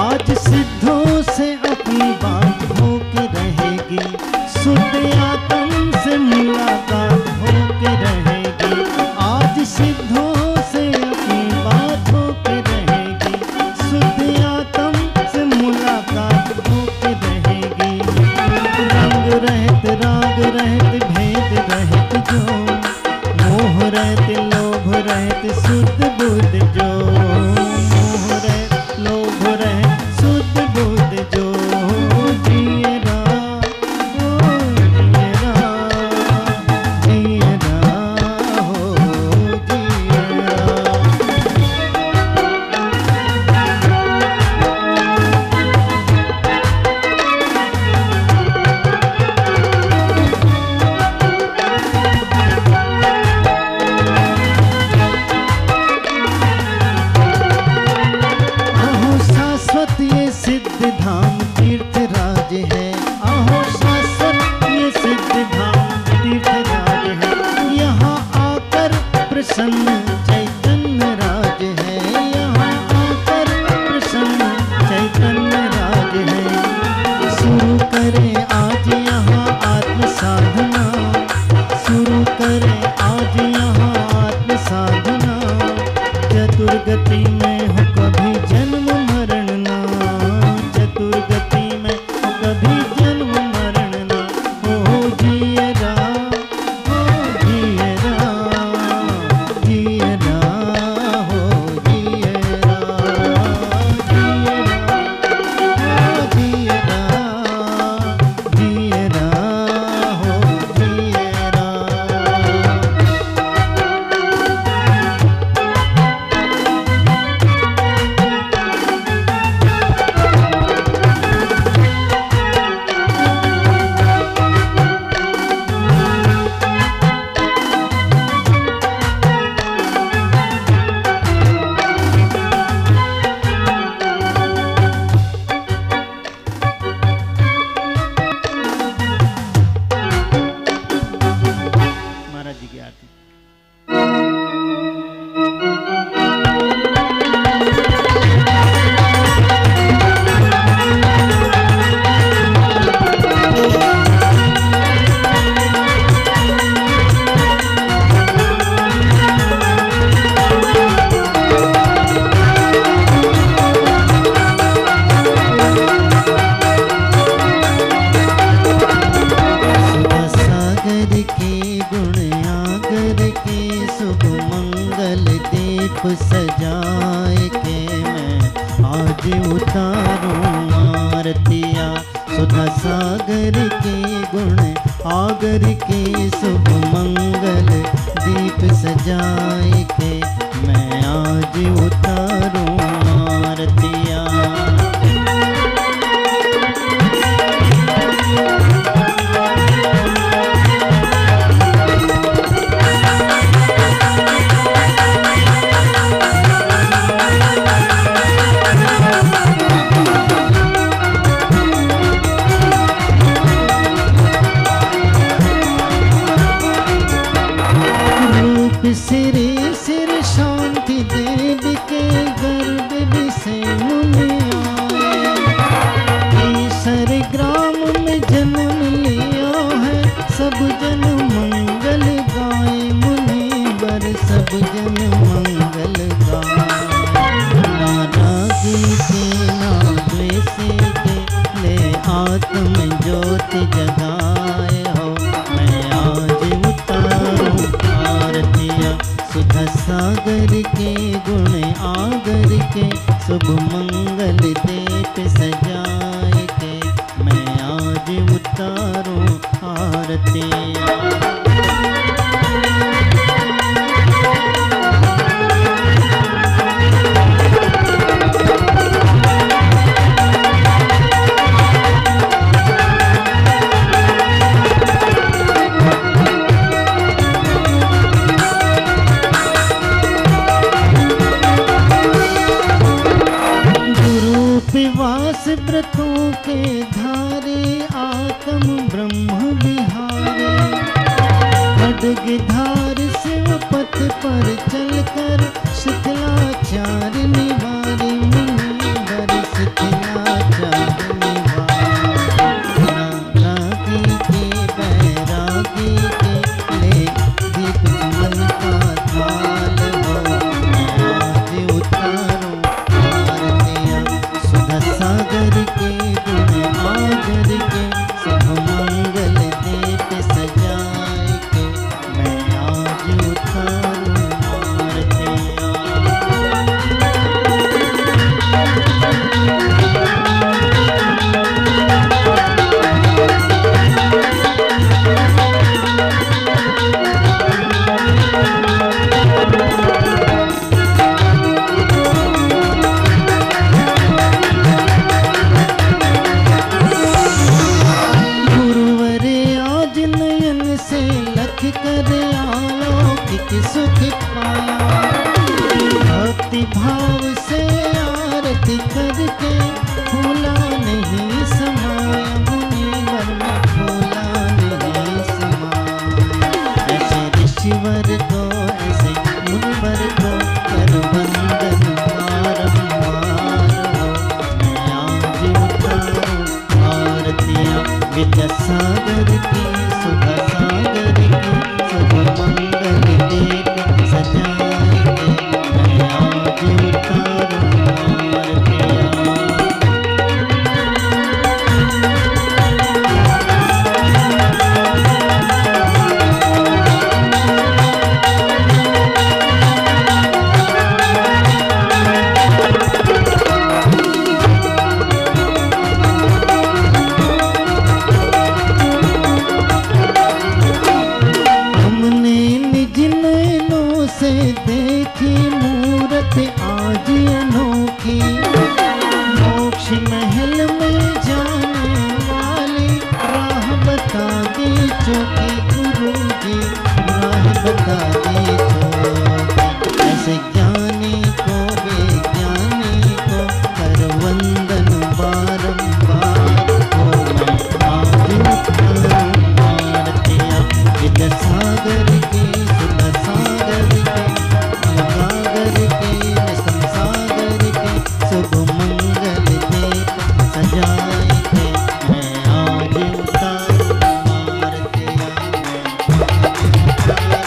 आज सिद्धों से अपनी बात हो के रहेगी, शुद्ध आत्म से मुलाकात हो के रहेगी। आज सिद्धों से अपनी बात हो के रहेगी, शुद्ध आत्म से मुलाकात हो के रहेगी। रंग रहत राग रहत भेद रहत जो, मोह रहत लोभ रहत शुद्ध बुद्ध जो। मोह रहत लोभ रहत शुद्ध बुद्ध जो। जियरा हो जियरा, जियरा हो जियरा। आहो शाश्वत ये सिद्ध धाम तीर्थ राज है, आहो शाश्वत ये सिद्ध धाम तीर्थ राज है। यहाँ आकर प्रसन्न चैतन्य राज है, यहाँ आकर प्रसन्न चैतन्य राज है। शुरू करें आज यहाँ आत्म साधना, शुरू करें आज यहाँ आत्म साधना। चतुर्गति में हो कभी जन्म मरण ना, चतुर्गति में हो कभी जन्म मरण ना। हो जियरा हो जियरा, जियरा हो जियरा, जियरा हो जियरा, जियरा हो जियरा। महाराज जी की आरती। दीप सजाए के मैं आज उतारूं आरतिया सुधा सागर के गुण आगर के शुभ मंगल दीप सजाए के मैं आज उतारूं आरतिया। सिरे सिर शांति देव के गर्भ विषे मुनि आए केसर ग्राम में जन्म लिया है सब जन मंगल गाए मुनि वर सब जन मंगल गाए ना रागी के ना द्वेषी के ले आत्म ज्योति जगाए हो मैं आज उतारूं आरतिया सुधा सागर के गुण आगर के शुभ मंगल दीप सजाए के मैं आज उतारूं आरतिया। उपवास व्रतों के धारे आत्म ब्रह्म विहारे खड्ग धार शिव पथ पर चलकर शिथिलाचार निवारे मुनि वर शिथिलाचार निवारे रागी के बैरागी के ले दीप मन का थाल हो मैं आज उतारूं आरतिया सागर के गुण आगर के सब मंगल दीप सजाए के मैं आज उतारूं आरतिया। कर अलौकिक सुख पाया भक्ति भाव से आरती करके फूला नहीं समाया मुनि वर में फूला नहीं समाया ऐसे ऋषिवर को ऐसे मुनिवर को कर वंदन बारंबार हो मैं आज उतारूं आरतिया विद्या सागर की सुधा सागर की शुभ मंगल दीप सजाए के मैं आज उतारूं आरतिया। देखी मूरत आज अनोखी मोक्ष महल में जाने वाली राह बता दी चौकी गुरु जी राह बता दी चौकी ऐसे ज्ञानी को विज्ञानी को कर वंदन बारंबार हो मैं आज उतारूं आरतिया विद्या सागर की सुधा सागर की सागर के संसागर के शुभ मंगल दीप सजाए के मैं आज उतारूं आरतिया मैं आज उतारूं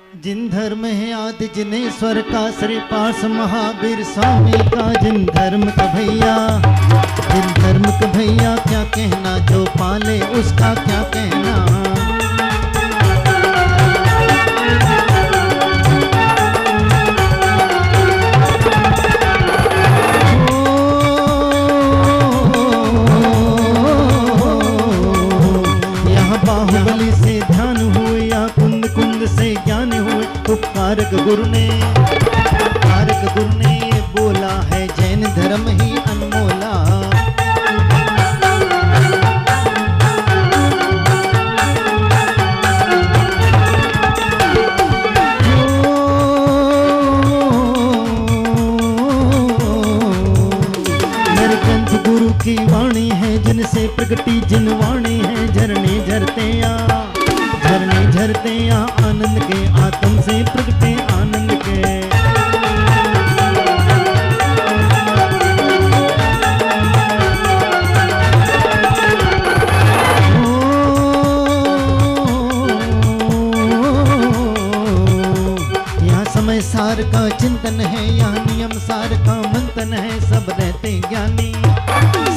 जिन धर्म है आदि जिनेश्वर का श्री पार्श महावीर स्वामी का, जिन धर्म का भैया, जिन धर्म का भैया क्या कहना, जो पाले उसका क्या कहना। बाहुबली से ध्यान हुए या कुंद कुंद से ज्ञान हुए, उपकारक गुरु ने ये बोला है, जैन धर्म ही अनमोला। मेरे ग्रंथ गुरु की वाणी है, जिनसे प्रगटी जिन वाणी है, झरने झरते या आनंद के, आत्म से प्रगटे आनंद के। यहाँ समय सार का चिंतन है, यहाँ नियम सार का मंथन है, सब रहते ज्ञानी,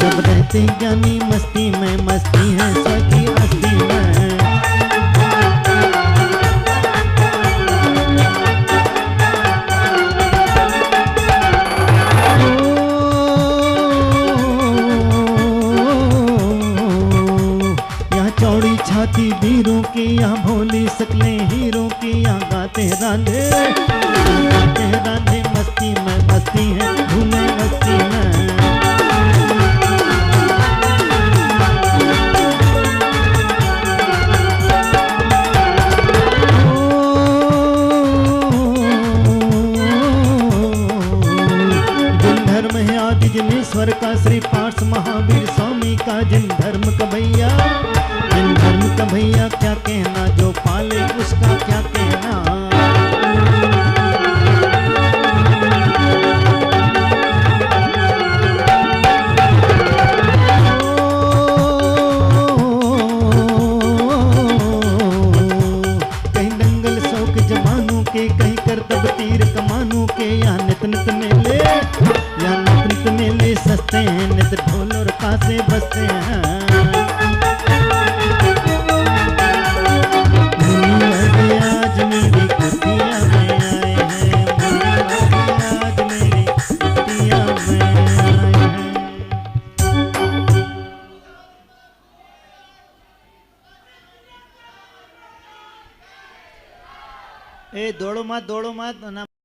सब रहते ज्ञानी, मस्ती में मस्ती है, सखी हस्ती में। यहाँ चौड़ी छाती वीरों की, यहाँ भोली सकले हीरों की, यहाँ गाते राधे मस्ती में मस्ती है, घूमे मस्ती में। जिनेश्वर का श्री पार्श महावीर स्वामी का, जिन धर्म का भैया, जिन धर्म का भैया क्या कहना, जो पाले उसका क्या कहना। कहीं दंगल शौक जमानों के, कहीं करतब तीर कमानों के, यहाँ नित नित मेले, यहाँ नित मेले सस्ते हैं, नित ढोल और कासे बजते हैं। मुनि आज मेरी कुटिया में आए हैं, मुनि आज मेरी कुटिया में आए हैं। ए दौड़ो मत ना।